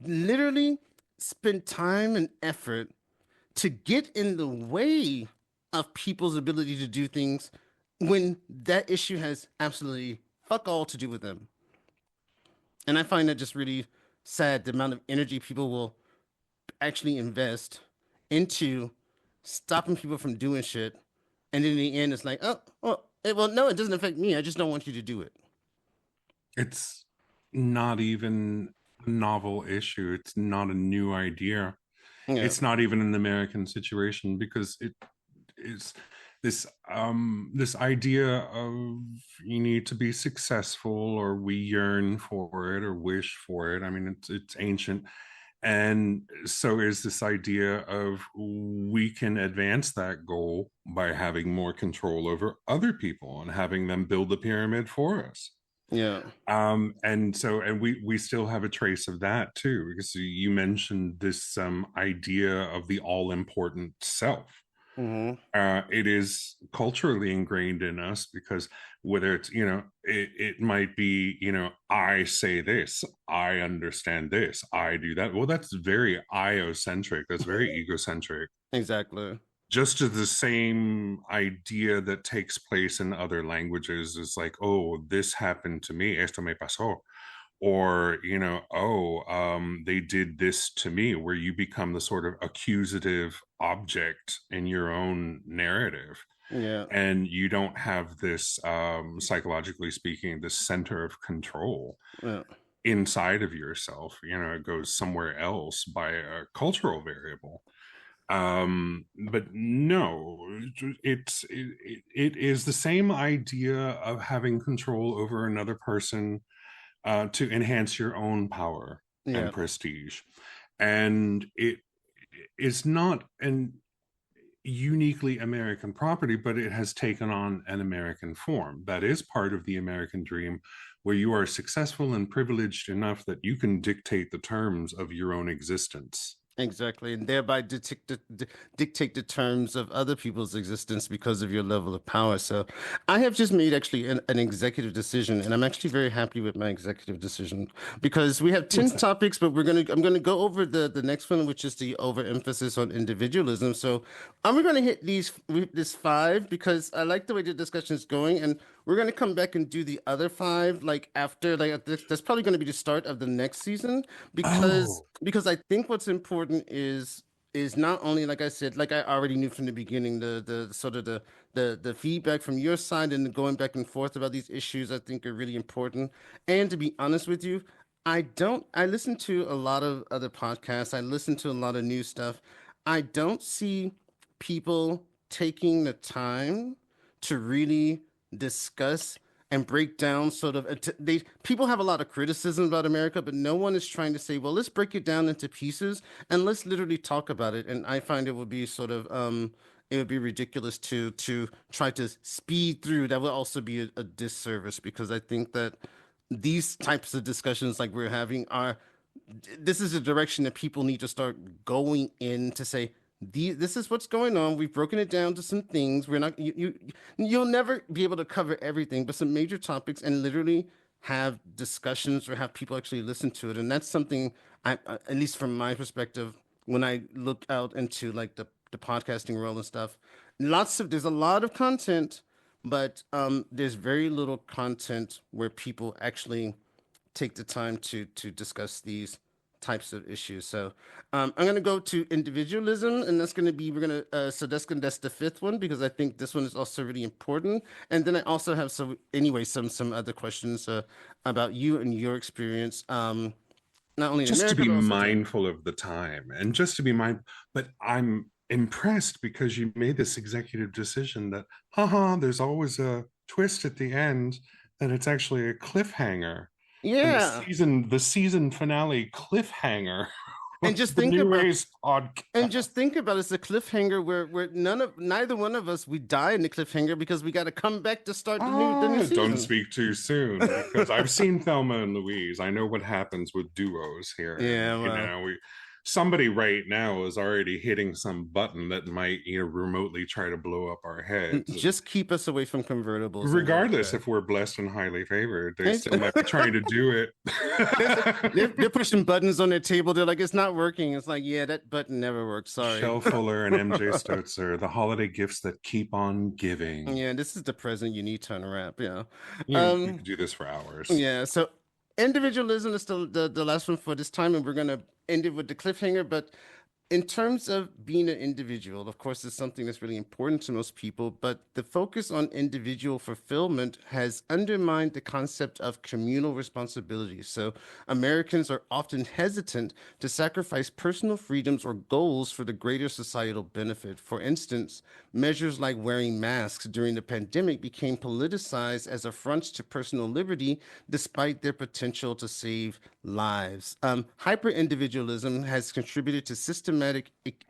literally spend time and effort to get in the way of people's ability to do things when that issue has absolutely fuck all to do with them. And I find that just really sad, the amount of energy people will actually invest into stopping people from doing shit, and then in the end, it's like, oh, well, no, it doesn't affect me. I just don't want you to do it. It's not even a novel issue. It's not a new idea. Yeah, It's not even an American situation because it is this idea of you need to be successful or we yearn for it or wish for it. I mean, it's ancient. And so is this idea of we can advance that goal by having more control over other people and having them build the pyramid for us. yeah, And we still have a trace of that too, because you mentioned this idea of the all important self. mm-hmm. It is culturally ingrained in us because whether it's, it might be, I say this, I understand this, I do that. Well, that's very iocentric. That's very egocentric. Exactly. Just as the same idea that takes place in other languages is like, oh, this happened to me, esto me pasó. Or, they did this to me, where you become the sort of accusative object in your own narrative. Yeah, And you don't have this, psychologically speaking, this center of control yeah, inside of yourself. It goes somewhere else by a cultural variable. But no, it is the same idea of having control over another person to enhance your own power yeah. and prestige. And it is not an uniquely American property, but it has taken on an American form. That is part of the American dream, where you are successful and privileged enough that you can dictate the terms of your own existence. Exactly, and thereby dictate the terms of other people's existence because of your level of power. So, I have just made actually an executive decision, and I'm actually very happy with my executive decision because we have 10 What's that? topics, but I'm gonna go over the next one, which is the overemphasis on individualism. So, we're gonna hit this five because I like the way the discussion is going, and we're gonna come back and do the other five like after that's probably gonna be the start of the next season because Oh, I think what's important is not only like I said, like I already knew from the beginning, the sort of the feedback from your side and the going back and forth about these issues I think are really important. And to be honest with you, I listen to a lot of other podcasts, I listen to a lot of new stuff. I don't see people taking the time to really discuss and break down sort of they people have a lot of criticism about America, but no one is trying to say, well, let's break it down into pieces and let's literally talk about it. And I find it would be sort of it would be ridiculous to try to speed through. That would also be a disservice because I think that these types of discussions like we're having are this is a direction that people need to start going in to say this is what's going on. We've broken it down to some things. We're not you'll never be able to cover everything, but some major topics and literally have discussions or have people actually listen to it. And that's something at least from my perspective, when I look out into like the podcasting world and stuff, there's a lot of content, but there's very little content where people actually take the time to discuss these types of issues. So I'm gonna go to individualism, and that's gonna be that's the fifth one because I think this one is also really important. And then I also have some other questions about you and your experience, not only in just to America be but also mindful of the time and just to be mindful. But I'm impressed because you made this executive decision that, haha, there's always a twist at the end, that it's actually a cliffhanger. And yeah. the season finale cliffhanger And of just the think New about Ways podcast. it's a cliffhanger where neither one of us we die in the cliffhanger because we got to come back to start the new Don't season. speak too soon because I've seen Thelma and Louise. I know what happens with duos here, and Yeah, well, somebody right now is already hitting some button that might remotely try to blow up our heads. And just keep us away from convertibles and we're regardless, okay. if we're blessed and highly favored, they still might be trying to do it. They're pushing buttons on their table. They're like, it's not working. It's like, yeah, that button never worked. Sorry. Shel Fuller and MJ Stoetzer, the holiday gifts that keep on giving. Yeah, this is the present you need to unwrap. Yeah. We Um, could do this for hours. yeah, so individualism is the last one for this time, and we're gonna end it with the cliffhanger. But In terms of being an individual, of course, it's something that's really important to most people, but the focus on individual fulfillment has undermined the concept of communal responsibility. So Americans are often hesitant to sacrifice personal freedoms or goals for the greater societal benefit. For instance, measures like wearing masks during the pandemic became politicized as affronts to personal liberty, despite their potential to save lives. Hyper-individualism has contributed to systematic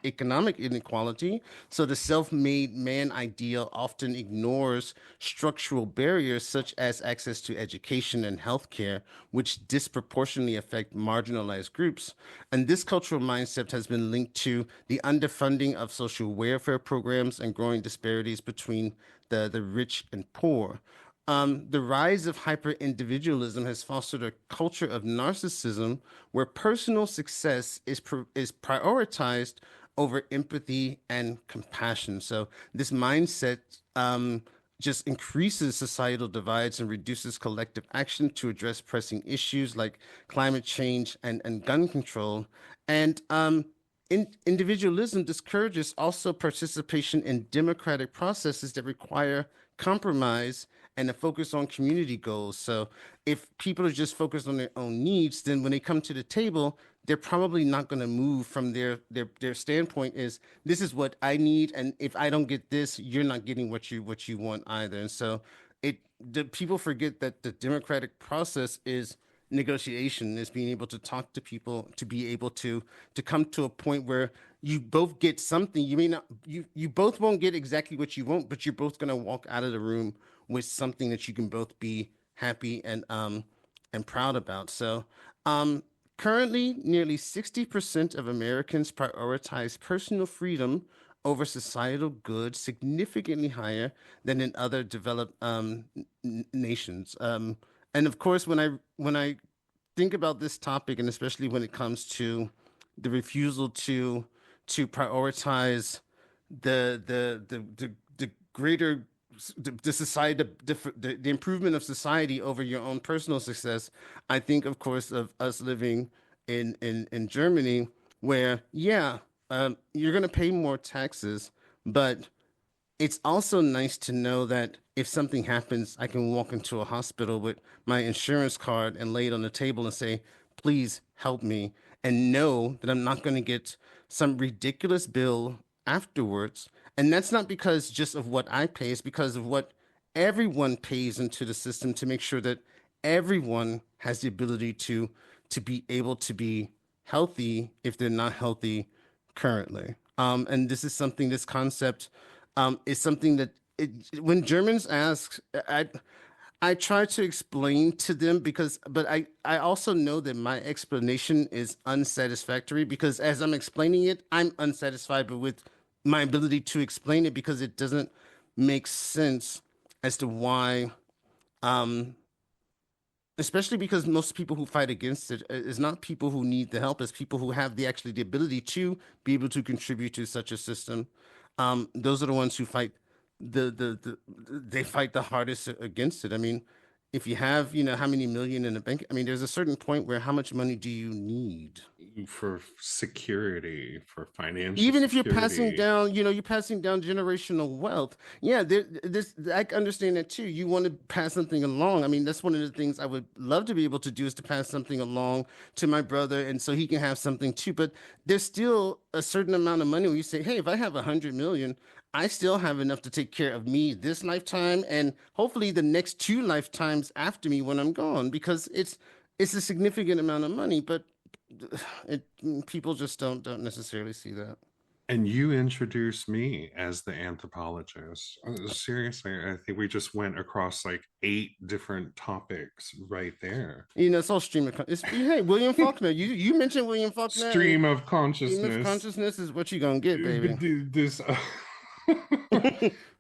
economic inequality. So the self-made man ideal often ignores structural barriers such as access to education and healthcare, which disproportionately affect marginalized groups. And this cultural mindset has been linked to the underfunding of social welfare programs and growing disparities between the rich and poor. The rise of hyper-individualism has fostered a culture of narcissism where personal success is prioritized over empathy and compassion. So this mindset just increases societal divides and reduces collective action to address pressing issues like climate change and gun control. And individualism discourages also participation in democratic processes that require compromise and a focus on community goals. So if people are just focused on their own needs, then when they come to the table, they're probably not going to move from their standpoint is this is what I need, and if I don't get this, you're not getting what you want either. And so the people forget that the democratic process is negotiation, is being able to talk to people, to be able to come to a point where you both get something. You may not, you both won't get exactly what you want, but you're both going to walk out of the room with something that you can both be happy and proud about. So currently nearly 60% of Americans prioritize personal freedom over societal good, significantly higher than in other developed nations. And of course, when I think about this topic, and especially when it comes to the refusal to prioritize the greater the society the improvement of society over your own personal success, I think of course of us living in Germany, where yeah, you're going to pay more taxes, but it's also nice to know that if something happens, I can walk into a hospital with my insurance card and lay it on the table and say, please help me, and know that I'm not going to get some ridiculous bill afterwards. And that's not because just of what I pay, it's because of what everyone pays into the system to make sure that everyone has the ability to be able to be healthy if they're not healthy currently. And this is something, this concept is something that when Germans ask, I try to explain to them because, but I also know that my explanation is unsatisfactory because as I'm explaining it, I'm unsatisfied with my ability to explain it because it doesn't make sense as to why, um, especially because most people who fight against it is not people who need the help, it's people who have the actually the ability to be able to contribute to such a system. Those are the ones who fight the they fight the hardest against it. I mean, if you have, how many million in the bank, I mean, there's a certain point where how much money do you need? For security, for financial Even if you're passing security. down, you're passing down generational wealth. Yeah, I understand that too. You want to pass something along. I mean, that's one of the things I would love to be able to do is to pass something along to my brother, and so he can have something too. But there's still a certain amount of money where you say, hey, if I have 100 million, I still have enough to take care of me this lifetime and hopefully the next two lifetimes after me when I'm gone, because it's a significant amount of money, but it people just don't necessarily see that. And you introduced me as the anthropologist. Seriously, I think we just went across like 8 different topics right there. It's all it's hey, William Faulkner. You mentioned William Faulkner, and Stream of stream of consciousness. consciousness is what you gonna get, baby. This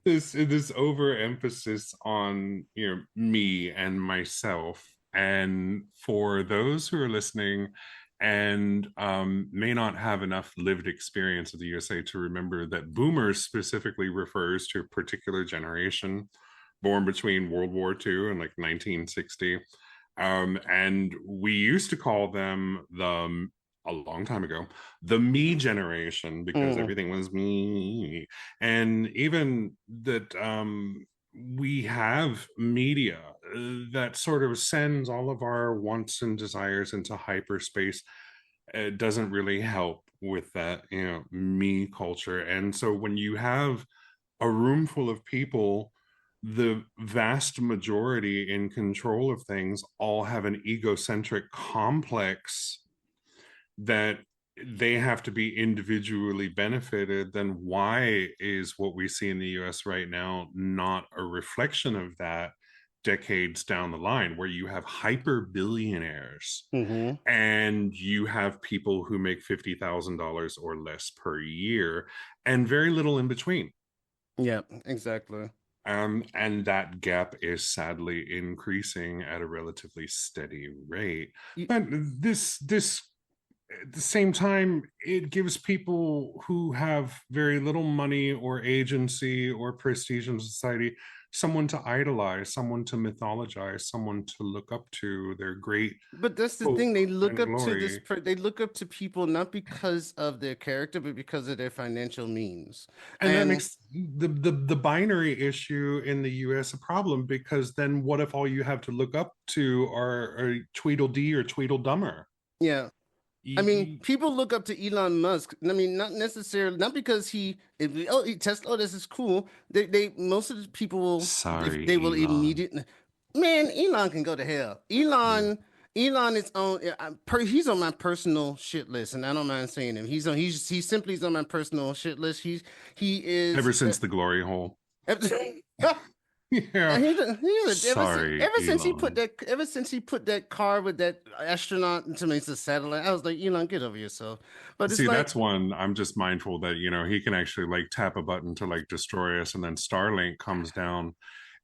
this overemphasis on me and myself. And for those who are listening and may not have enough lived experience of the USA to remember that boomers specifically refers to a particular generation born between World War II and like 1960. And we used to call them the a long time ago, the me generation, because everything was me. And even that we have media that sort of sends all of our wants and desires into hyperspace. It doesn't really help with that, me culture. And so when you have a room full of people, the vast majority in control of things all have an egocentric complex that they have to be individually benefited, then why is what we see in the US right now not a reflection of that decades down the line, where you have hyper billionaires and you have people who make $50,000 or less per year and very little in between? Yeah, exactly. And that gap is sadly increasing at a relatively steady rate. Y- But this at the same time, it gives people who have very little money or agency or prestige in society someone to idolize, someone to mythologize, someone to look up to, their great But that's the hope thing. They look and up to this. glory. They look up to people not because of their character, but because of their financial means. And that And makes the binary issue in the US a problem, because then what if all you have to look up to are Tweedledee or Tweedledummer? yeah, I mean, Y- people look up to Elon Musk. I mean, not necessarily, not because Tesla, oh, this is cool. They most of the people will, if Sorry, they will Elon. immediately, man, Elon can go to hell. Yeah. Elon is on, he's on my personal shit list, and I don't mind saying him. He simply is on my personal shit list. He is. Ever since the glory hole. And Yeah. Sorry, ever since he put Elon. that car with that astronaut into me, it's a satellite, I was like, Elon, get over yourself. But it's See, like, that's one I'm just mindful that, he can actually like tap a button to like destroy us, and then Starlink comes down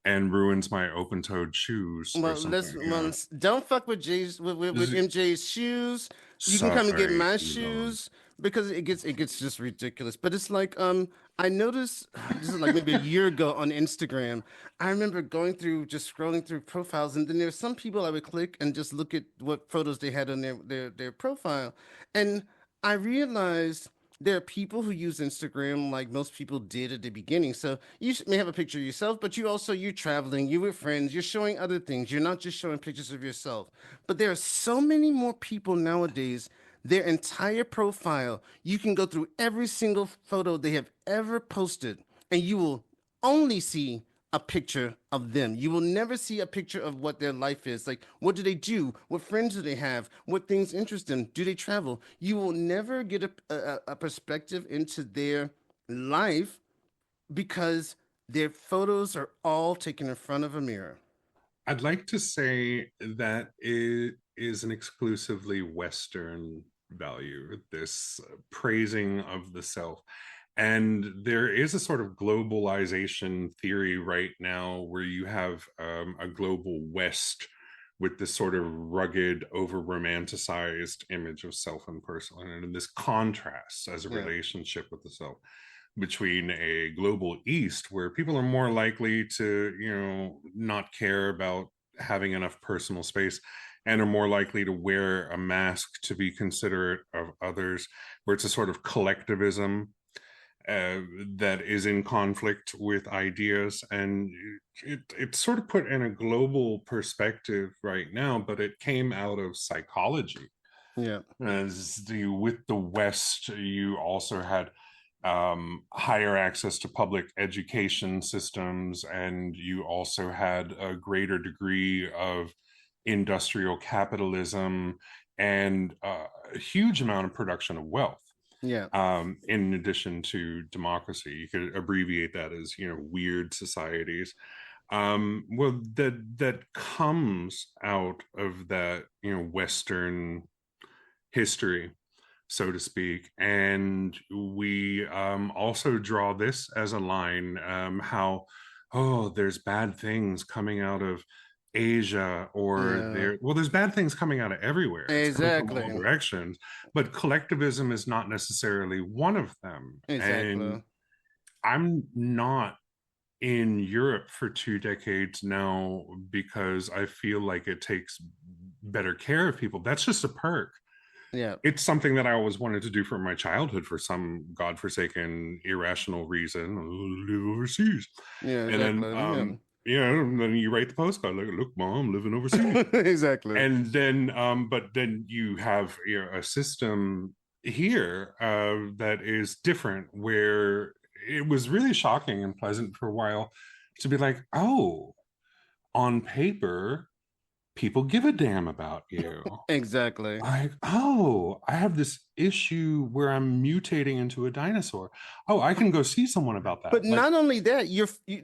and ruins my open-toed shoes or something. don't fuck with with MJ's shoes. You can come and get Sorry, my Elon. shoes because it gets just ridiculous. But it's like I noticed this is like maybe a year ago on Instagram. I remember going through just scrolling through profiles, and then there's some people I would click and just look at what photos they had on their profile, and I realized there are people who use Instagram like most people did at the beginning. So you may have a picture of yourself, but you're traveling, you're with friends, you're showing other things. You're not just showing pictures of yourself. But there are so many more people nowadays. Their entire profile, you can go through every single photo they have ever posted, and you will only see a picture of them. You will never see a picture of what their life is. Like, what do they do? What friends do they have? What things interest them? Do they travel? You will never get a perspective into their life because their photos are all taken in front of a mirror. I'd like to say that it is an exclusively Western value, this praising of the self. And there is a sort of globalization theory right now where you have a global West with this sort of rugged, over romanticized image of self and person, and this contrast as a Yeah. relationship with the self, between a global East where people are more likely to, not care about having enough personal space and are more likely to wear a mask to be considerate of others, where it's a sort of collectivism that is in conflict with ideas. And it's sort of put in a global perspective right now, but it came out of psychology. Yeah. With the West, you also had higher access to public education systems, and you also had a greater degree of industrial capitalism and a huge amount of production of wealth. Yeah. In addition to democracy, you could abbreviate that as weird societies. Well, that comes out of that Western history, so to speak. And we also draw this as a line, how, oh, there's bad things coming out of Asia, or Yeah. there's bad things coming out of everywhere. It's coming from all Exactly. directions, but collectivism is not necessarily one of them. And Exactly. I'm not in Europe for 2 decades now because I feel like it takes better care of people. That's just a perk. Yeah. It's something that I always wanted to do from my childhood for some godforsaken, irrational reason. Live overseas, Yeah, and then exactly. Yeah. and then you write the postcard like, "Look, mom, living overseas," Exactly. and then but then you have a system here that is different, where it was really shocking and pleasant for a while to be like, oh, on paper people give a damn about you. Exactly. Like, oh, I have this issue where I'm mutating into a dinosaur. Oh, I can go see someone about that. But Like, not only that,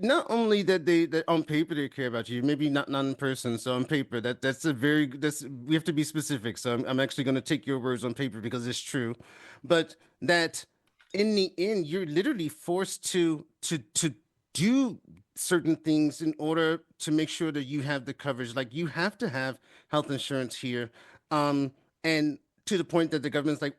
not only that that on paper they care about you, maybe not in person. So on paper, that's we have to be specific. So I'm actually going to take your words on paper because it's true, but that in the end, you're literally forced to do certain things in order to make sure that you have the coverage. Like you have to have health insurance here, and to the point that the government's like,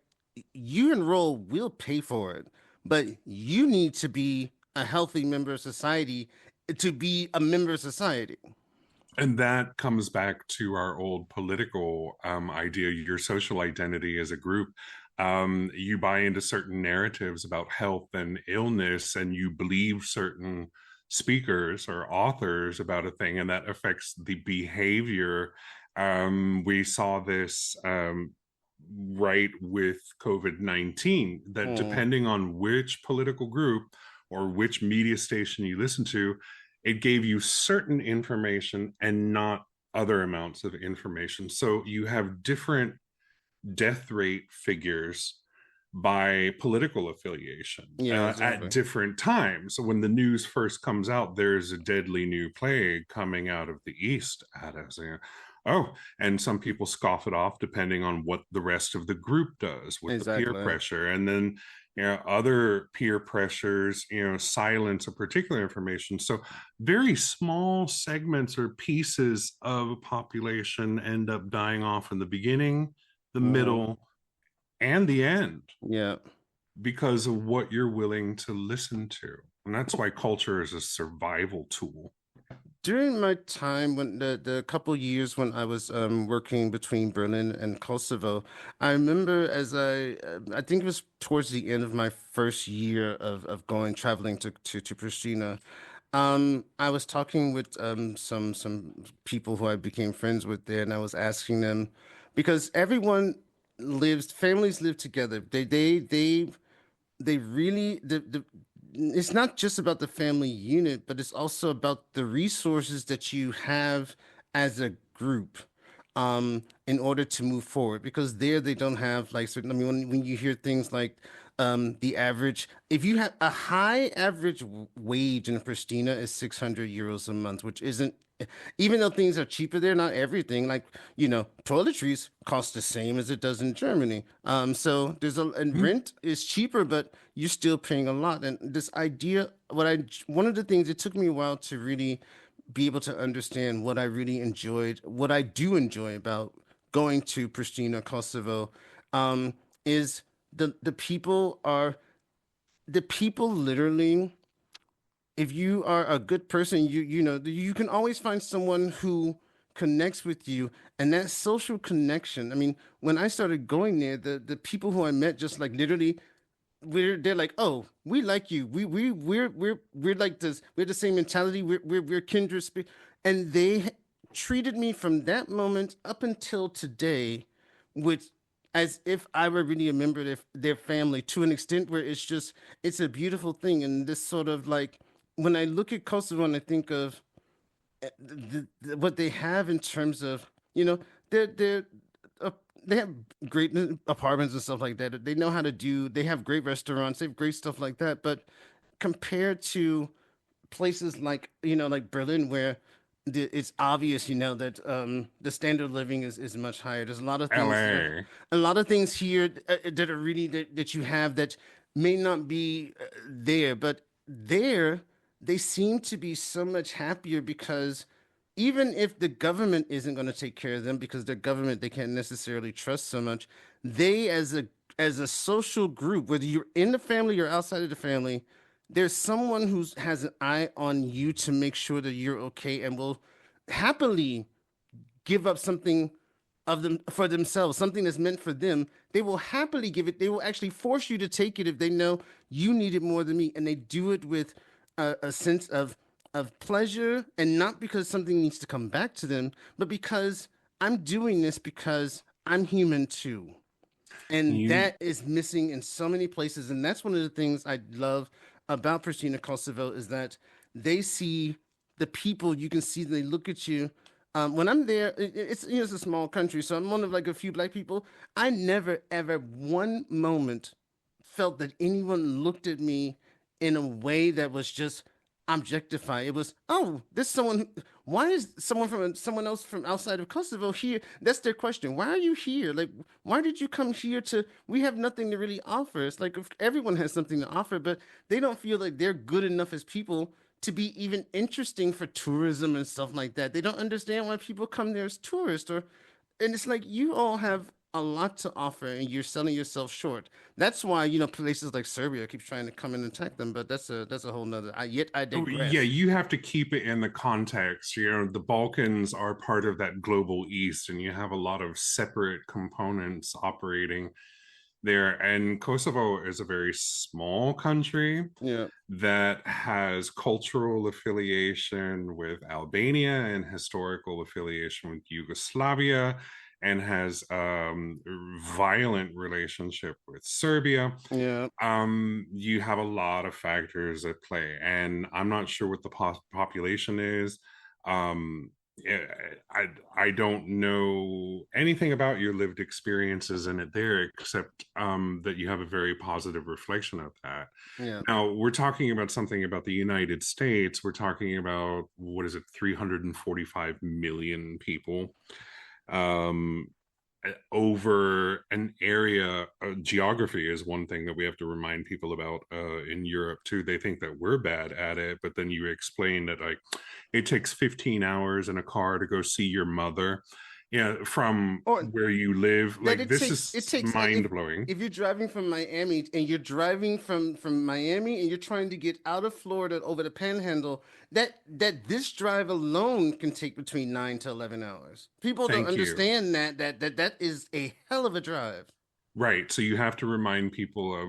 you enroll, we'll pay for it, but you need to be a healthy member of society to be a member of society. and that comes back to our old political idea, your social identity as a group. You buy into certain narratives about health and illness, and you believe certain speakers or authors about a thing, and that affects the behavior. We saw this right with COVID-19, that Mm, depending on which political group or which media station you listen to, it gave you certain information and not other amounts of information. So you have different death rate figures by political affiliation yeah, at exactly. different times. So when the news first comes out, there's a deadly new plague coming out of the east at us. Oh, and some people scoff it off depending on what the rest of the group does with the peer Exactly. pressure. And then other peer pressures silence a particular information. So very small segments or pieces of a population end up dying off in the beginning, the Mm, middle, and the end yeah. because of what you're willing to listen to. And that's why culture is a survival tool. During my time when the couple years when I was working between Berlin and Kosovo, I remember I think it was towards the end of my first year of going traveling to Pristina. I was talking with some people who I became friends with there, and I was asking them because families live together. They really it's not just about the family unit, but it's also about the resources that you have as a group in order to move forward. Because there they don't have like certain. I mean, when you hear things like the average, if you have a high average wage in Pristina is 600 euros a month, which isn't even though things are cheaper there, not everything. Like, toiletries cost the same as it does in Germany. So and Mhm. rent is cheaper, but you're still paying a lot. And this idea, one of the things, it took me a while to really be able to understand what I really enjoyed, what I do enjoy about going to Pristina, Kosovo, is the people literally, if you are a good person, you can always find someone who connects with you, and that social connection. I mean, when I started going there, the people who I met just like literally, they're like, oh, we like you. We're like this. We're the same mentality. We're kindred spirit, and they treated me from that moment up until today with as if I were really a member of their family to an extent where it's a beautiful thing. And this sort of like when I look at Kosovo and I think of what they have in terms of, they're uh, they have great apartments and stuff like that. They know how to do. They have great restaurants. They have great stuff like that. But compared to places like like Berlin, where it's obvious that the standard of living is much higher. There's LA. a lot of things here that are really that you have that may not be there, but there they seem to be so much happier because even if the government isn't going to take care of them because their government they can't necessarily trust so much, they as a social group, whether you're in the family or outside of the family, there's someone who has an eye on you to make sure that you're okay and will happily give up something of them for themselves, something that's meant for them, they will happily give it. They will actually force you to take it if they know you need it more than me, and they do it with a sense of pleasure, and not because something needs to come back to them, but because I'm doing this because I'm human too. And You that is missing in so many places. And that's one of the things I love about Pristina Kosovo is that they see the people. You can see they look at you. When I'm there, it's a small country, so I'm one of like a few black people. I never ever one moment felt that anyone looked at me in a way that was just objectify. It was, oh, this someone. Why is someone else from outside of Kosovo here? That's their question. Why are you here? Like, why did you come here to? We have nothing to really offer. It's like if everyone has something to offer, but they don't feel like they're good enough as people to be even interesting for tourism and stuff like that. They don't understand why people come there as tourists or and it's like you all have a lot to offer and you're selling yourself short. That's why, places like Serbia keep trying to come and attack them, but that's a whole nother I yeah, digress. you have to keep it in the context. The Balkans are part of that global east, and you have a lot of separate components operating there. And Kosovo is a very small country Yeah. that has cultural affiliation with Albania and historical affiliation with Yugoslavia, and has violent relationship with Serbia. Yeah. You have a lot of factors at play, and I'm not sure what the population is. um I don't know anything about your lived experiences in it there, except that you have a very positive reflection of that. Yeah. Now, we're talking about something about the United States. We're talking about, what is it, 345 million people. Um, over an area. Geography is one thing that we have to remind people about in Europe too. They think that we're bad at it, but then you explain that like it takes 15 hours in a car to go see your mother, from Or where you live. that Like, this it is takes like mind blowing. if you're driving from Miami and you're driving from Miami and you're trying to get out of Florida over the Panhandle, that this drive alone can take between 9 to 11 hours. People don't Thank you. understand that is a hell of a drive. Right. So you have to remind people of,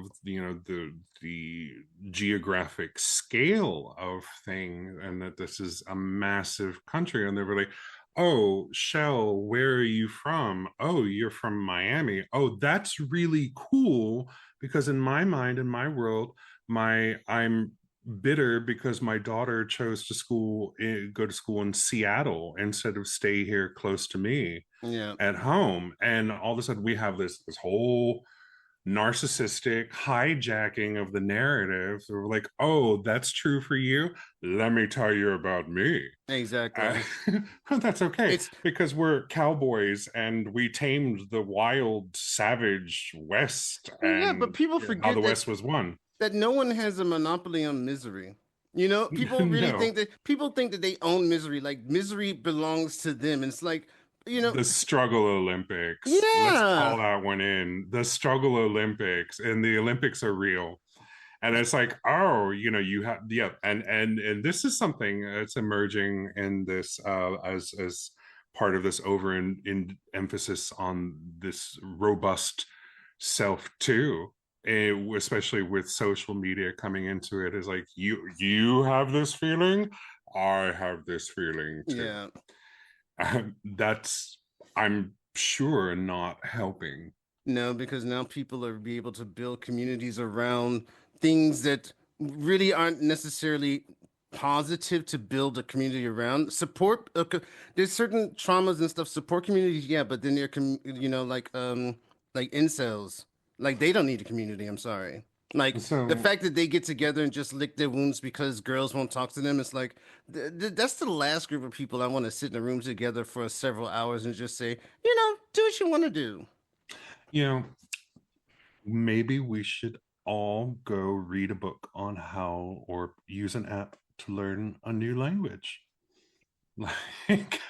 the geographic scale of things, and that this is a massive country. And they were like, "Oh, Shell, where are you from? Oh, you're from Miami. Oh, that's really cool, because in my mind, in my world, my I'm bitter because my daughter chose to go to school in Seattle instead of stay here close to me Yeah. at home." And all of a sudden we have this whole narcissistic hijacking of the narrative. So we're like, "Oh, that's true for you, let me tell you about me." uh, Exactly. that's okay, It's because we're cowboys and we tamed the wild savage West, yeah, but and people how the forget West was won. that no one has a monopoly on misery. People really No, think that they own misery, like misery belongs to them. And it's like, you know, the struggle Olympics, let's yeah, call that one in. The struggle Olympics, and the Olympics are real. And it's like, oh, you have, yeah. And this is something that's emerging in this, as part of this in emphasis on this robust self too. Especially with social media coming into it, is like, you have this feeling, I have this feeling too. yeah. That's, I'm sure, not helping. No, because now people are be able to build communities around things that really aren't necessarily positive to build a community around. There's certain traumas and stuff. Support communities, yeah, but then like incels, like they don't need a community. I'm sorry. Like the So fact that they get together and just lick their wounds because girls won't talk to them, it's like that's the last group of people I want to sit in a room together for several hours and just say, do what you want to do. you know maybe we should all go read a book on how, or use an app to learn a new language, like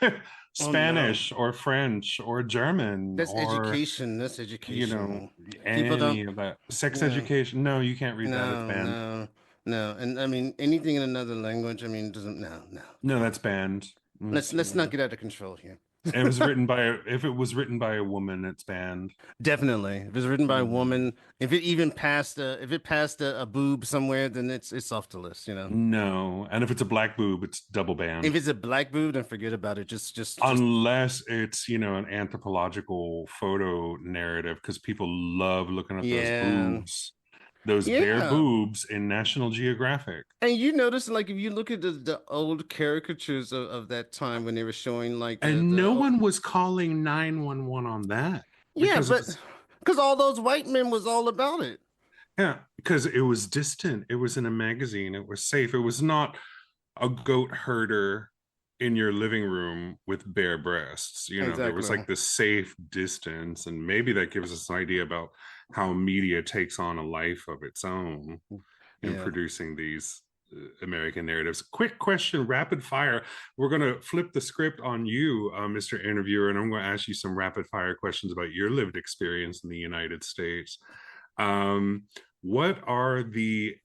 Oh no. Spanish or French or German, That's or education. That's you know education. People don't, any of that. Sex yeah, education, no, you can't read that, it's no, banned. no, no. And I mean, anything in another language, I mean, doesn't, no, no, No, no. that's banned. Let's not get out of control here. It was written by if it was written by a woman, it's banned. Definitely. If it's written by a Mhm. woman, if it even passed a boob somewhere, then it's off the list, you know. No, and if it's a black boob, it's double If banned. it's a black boob, then forget about it. Just Unless it's, an anthropological photo narrative, because people love looking at yeah. those bare Yeah. boobs in National Geographic. And you notice, like, if you look at the old caricatures of that time when they were showing like And no one was calling 911 on that yeah, because it but was, because all those white men was all about it. yeah, because it was distant. It was in a magazine. It was safe. It was not a goat herder in your living room with bare breasts. There was Exactly. like this safe distance, and maybe that gives us an idea about how media takes on a life of its own in Yeah. producing these American narratives. Quick question, rapid fire. We're going to flip the script on you, Mr. Interviewer, and I'm going to ask you some rapid fire questions about your lived experience in the United States. Um, what are the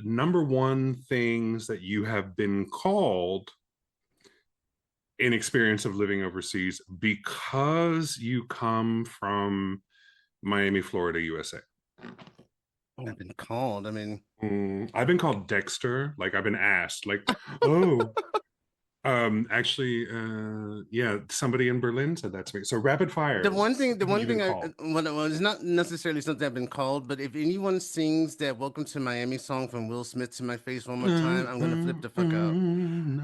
number one things that you have been called in experience of living overseas because you come from Miami, Florida, USA? I've been called. I mean, I've been called Dexter. Like I've been asked, like, oh, actually, yeah, somebody in Berlin said that to me. So rapid the fire, one thing, the something one you've been thing I, called. well, it's not necessarily something I've been called, but if anyone sings that "Welcome to Miami" song from Will Smith to my face one more time, I'm gonna flip the fuck out.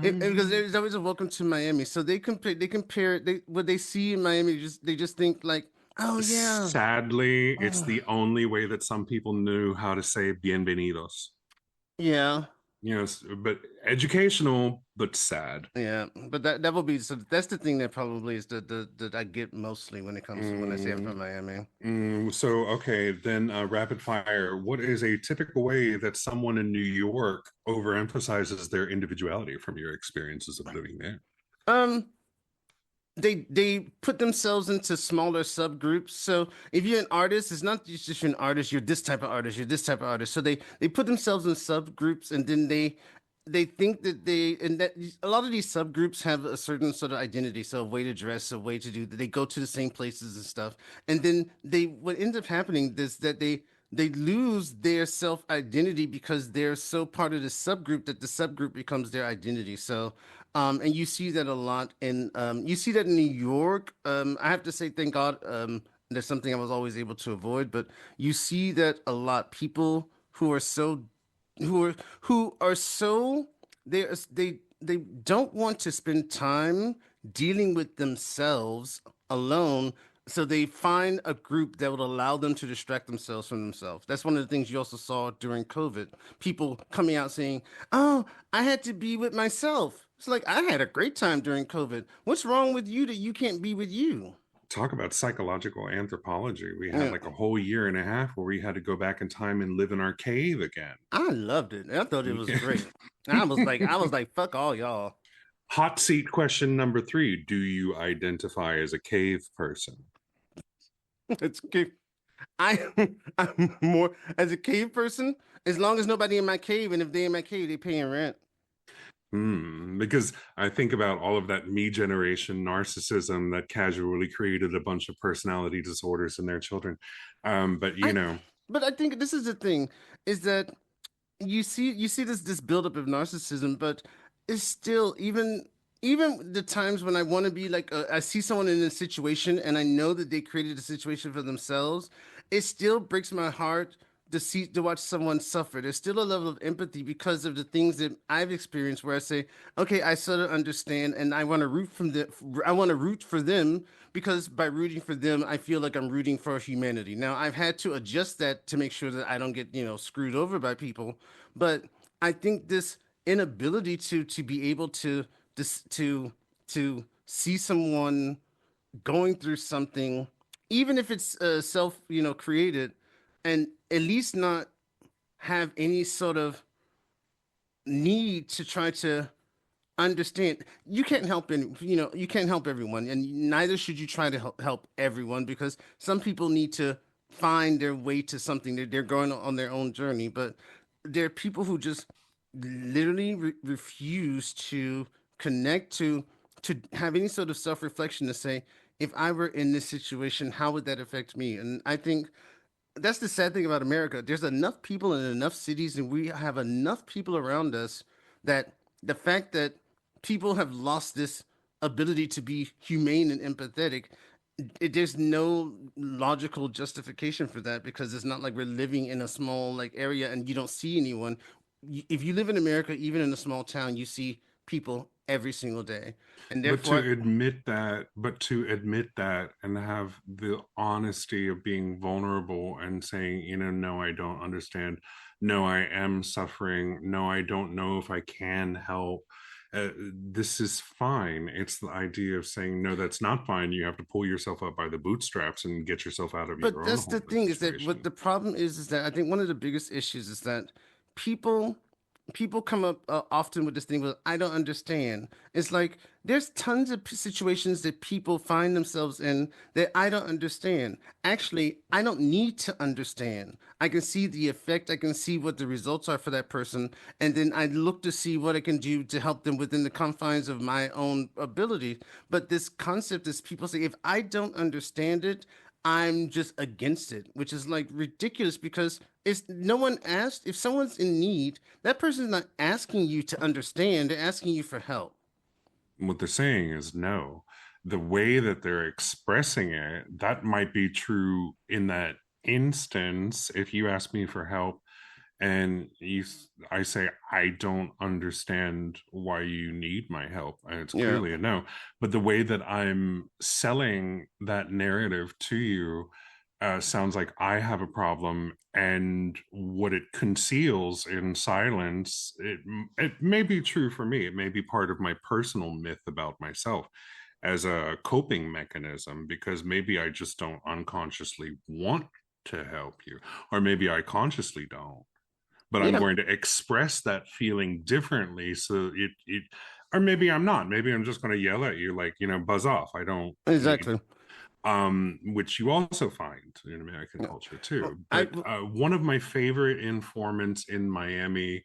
Because there's always a "Welcome to Miami," so they compare what they see in Miami. They just think like, oh yeah, Sadly, it's oh, the only way that some people knew how to say bienvenidos. yeah. But educational, but sad. Yeah, but that will be so. That's the thing that probably is the that I get mostly when it comes to when I say I'm Mm, from Miami. so, okay, then rapid fire. What is a typical way that someone in New York overemphasizes their individuality from your experiences of living there? Um, they put themselves into smaller subgroups. So if you're an artist, it's not just you're an artist. You're this type of artist. You're this type of artist. So they put themselves in subgroups, and then they think that that a lot of these subgroups have a certain sort of identity, so a way to dress, a way to do that. They go to the same places and stuff, and then they what ends up happening is that they lose their self identity because they're so part of the subgroup that the subgroup becomes their identity. So and you see that a lot you see that in New York. I have to say, thank God, there's something I was always able to avoid, but you see that a lot. People who are so who are so they don't want to spend time dealing with themselves alone, so they find a group that would allow them to distract themselves from themselves. That's one of the things you also saw during COVID. People coming out saying, "Oh, I had to be with myself." It's like I had a great time during COVID. What's wrong with you that you can't be with you? Talk about psychological anthropology. We had Yeah, like a whole year and a half where we had to go back in time and live in our cave again. I loved it. I thought it was Yeah. great. I was like, fuck all y'all. Hot seat question number three. Do you identify as a cave person? It's cute. I I'm more as a cave person, as long as nobody in my cave, and if they in my cave, they paying rent. Because I think about all of that me generation narcissism that casually created a bunch of personality disorders in their children. But I but I think this is the thing, is that you see this buildup of narcissism, but it's still even the times when I want to be like I see someone in a situation and I know that they created a situation for themselves, it still breaks my heart to watch someone suffer. There's still a level of empathy because of the things that I've experienced where I say, okay, I sort of understand and I want to root for them because by rooting for them, I feel like I'm rooting for humanity. Now, I've had to adjust that to make sure that I don't get, screwed over by people, but I think this inability to be able to this to see someone going through something, even if it's self created, and at least not have any sort of need to try to understand. You can't help you can't help everyone, and neither should you try to help everyone because some people need to find their way to something. They're going on their own journey, but there are people who just literally refuse to connect to have any sort of self-reflection to say, if I were in this situation, how would that affect me? And I think that's the sad thing about America. There's enough people in enough cities, and we have enough people around us that the fact that people have lost this ability to be humane and empathetic, there's no logical justification for that because it's not like we're living in a small like area and you don't see anyone. If you live in America, even in a small town, you see people every single day, and But therefore, to admit that and have the honesty of being vulnerable and saying, no, I don't understand. No, I am suffering. No, I don't know if I can help. This is fine. It's the idea of saying, no, that's not fine. You have to pull yourself up by the bootstraps and get yourself out of but your own that's the hopeless thing is that what situation. the problem is that I think one of the biggest issues is that people people come up often with this thing with I don't understand. It's like there's tons of situations that people find themselves in that I don't understand. Actually, I don't need to understand. I can see the effect, I can see what the results are for that person, and then I look to see what I can do to help them within the confines of my own ability. But this concept is people say if I don't understand it, I'm just against it, which is like ridiculous because it's no one asked if someone's in need, that person's not asking you to understand, they're asking you for help. What they're saying is no. The way that they're expressing it, that might be true in that instance. If you ask me for help and I say I don't understand why you need my help, and it's Yeah. clearly a no. But the way that I'm selling that narrative to you sounds like I have a problem, and what it conceals in silence, it may be true for me. It may be part of my personal myth about myself as a coping mechanism, because maybe I just don't unconsciously want to help you, or maybe I consciously don't. But I'm Yeah, going to express that feeling differently, so it or maybe I'm not. Maybe I'm just going to yell at you like, buzz off. I don't need, exactly. which you also find in American Yeah. culture Well, too. I But one of my favorite informants in Miami,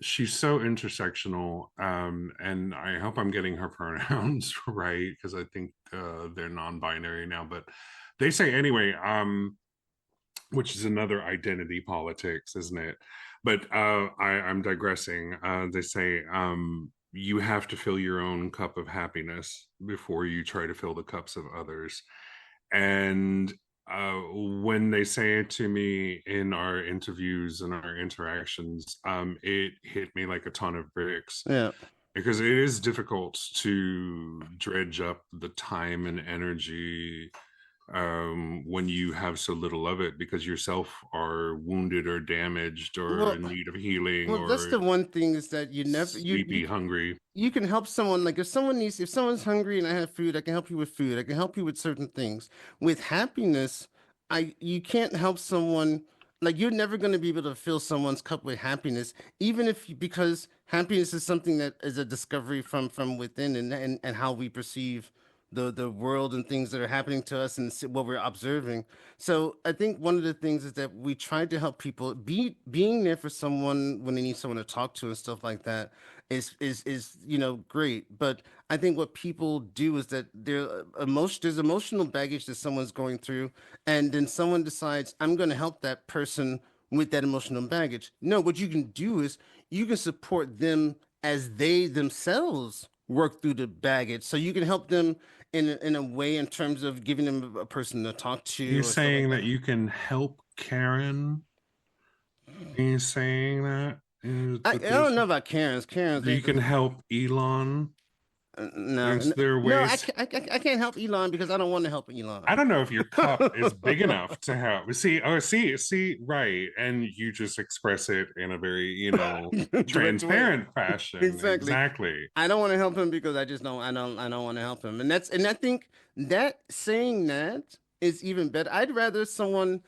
she's so intersectional, and I hope I'm getting her pronouns right because I think they're non-binary now, but they say anyway, which is another identity politics, isn't it? But I'm digressing. They say you have to fill your own cup of happiness before you try to fill the cups of others. And when they say it to me in our interviews and our interactions, it hit me like a ton of bricks, yeah. because it is difficult to dredge up the time and energy when you have so little of it, because yourself are wounded or damaged or Well, in need of healing well, that's or the one thing is that you never sleepy, hungry. you can help someone like if someone's hungry and I have food, I can help you with food. I can help you with certain things. With happiness, I you can't help someone like you're never going to be able to fill someone's cup with happiness, even if because happiness is something that is a discovery from within and how we perceive the world and things that are happening to us and what we're observing. So I think one of the things is that we try to help people being there for someone when they need someone to talk to and stuff like that is great. But I think what people do is that there's emotional baggage that someone's going through, and then someone decides I'm going to help that person with that emotional baggage. No, what you can do is you can support them as they themselves work through the baggage. So you can help them in a way in terms of giving them a person to talk Are you to or stuff like saying that. that you can help Karen? Are you saying that I that don't there's know about Karens. Karens that you ain't can the help Elon? no, Is no, there no. ways? I can't help Elon because I don't want to help I Elon. don't know if your cup is big enough to help. See, right. And you just express it in a very, Direct way. transparent fashion. Exactly. Exactly. I don't want to help him because I just don't. I don't want to help him, and I think that saying that is even better. I'd rather someone.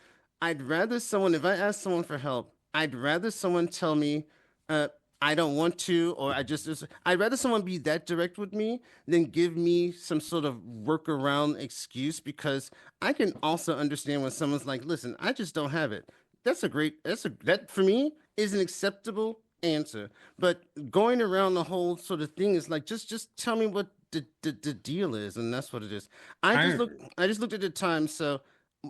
If I ask someone for help, I'd rather someone tell me, uh, I don't want to, or I'd rather someone be that direct with me than give me some sort of workaround excuse because I can also understand when someone's like, listen, I just don't have it. That for me is an acceptable answer. But going around the whole sort of thing is like just tell me what the deal is, and that's what it is. I I just looked at the time, so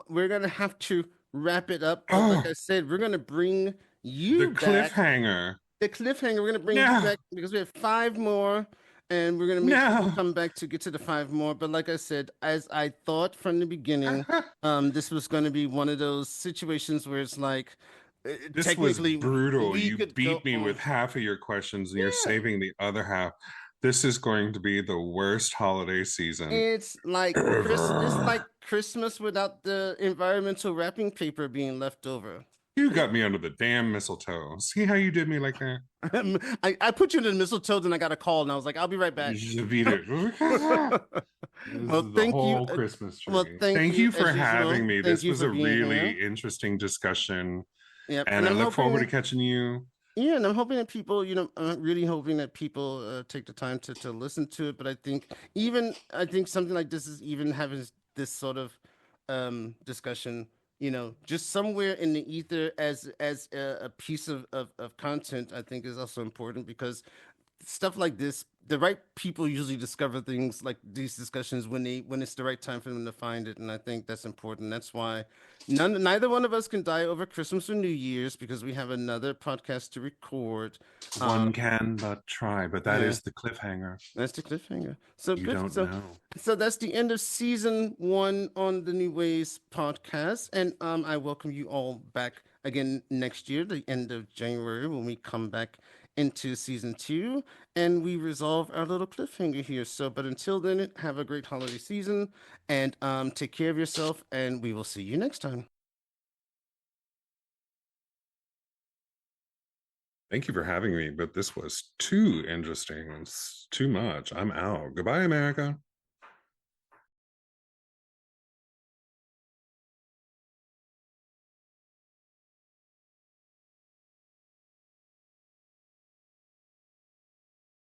we're gonna have to wrap it up. But like oh I said, we're gonna bring the you back. cliffhanger. The cliffhanger, we're gonna bring you No, back because we have five more, and we're gonna make sure you no. come back to get to the five more. But like I said, as I thought from the beginning, this was gonna be one of those situations where it's like, This was technically, brutal. we You could go beat me with on. half of your questions and you're Yeah, saving the other half. This is going to be the worst holiday season it's like It's like ever. Christmas without the environmental wrapping paper being left over. You got me under the damn mistletoe. See how you did me like that? I put you in the mistletoe, and I got a call, and I was like, I'll be right back. You beat it. This Well, is the thank you. whole Christmas Well, tree. thank Thank you you for as usual. having me. Thank This you was for a being really here. interesting discussion. Yep, and And I I'm look forward to hoping, catching you. yeah, and I'm hoping that people, I'm really hoping that people take the time to listen to it. But I think something like this is even having this sort of discussion, just somewhere in the ether as a piece of content, I think is also important because stuff like this, the right people usually discover things like these discussions when it's the right time for them to find it, and I think that's important. That's why neither one of us can die over Christmas or New Year's because we have another podcast to record. One can but try, but that Yeah, is the cliffhanger. that's the cliffhanger. So You good. don't know. So that's the end of season one on the New Ways podcast, and I welcome you all back again next year, the end of January, when we come back into season two, and we resolve our little cliffhanger here. So, but until then, have a great holiday season, and take care of yourself, and we will see you next time. Thank you for having me, but this was too interesting. It's too much. I'm out. Goodbye, America.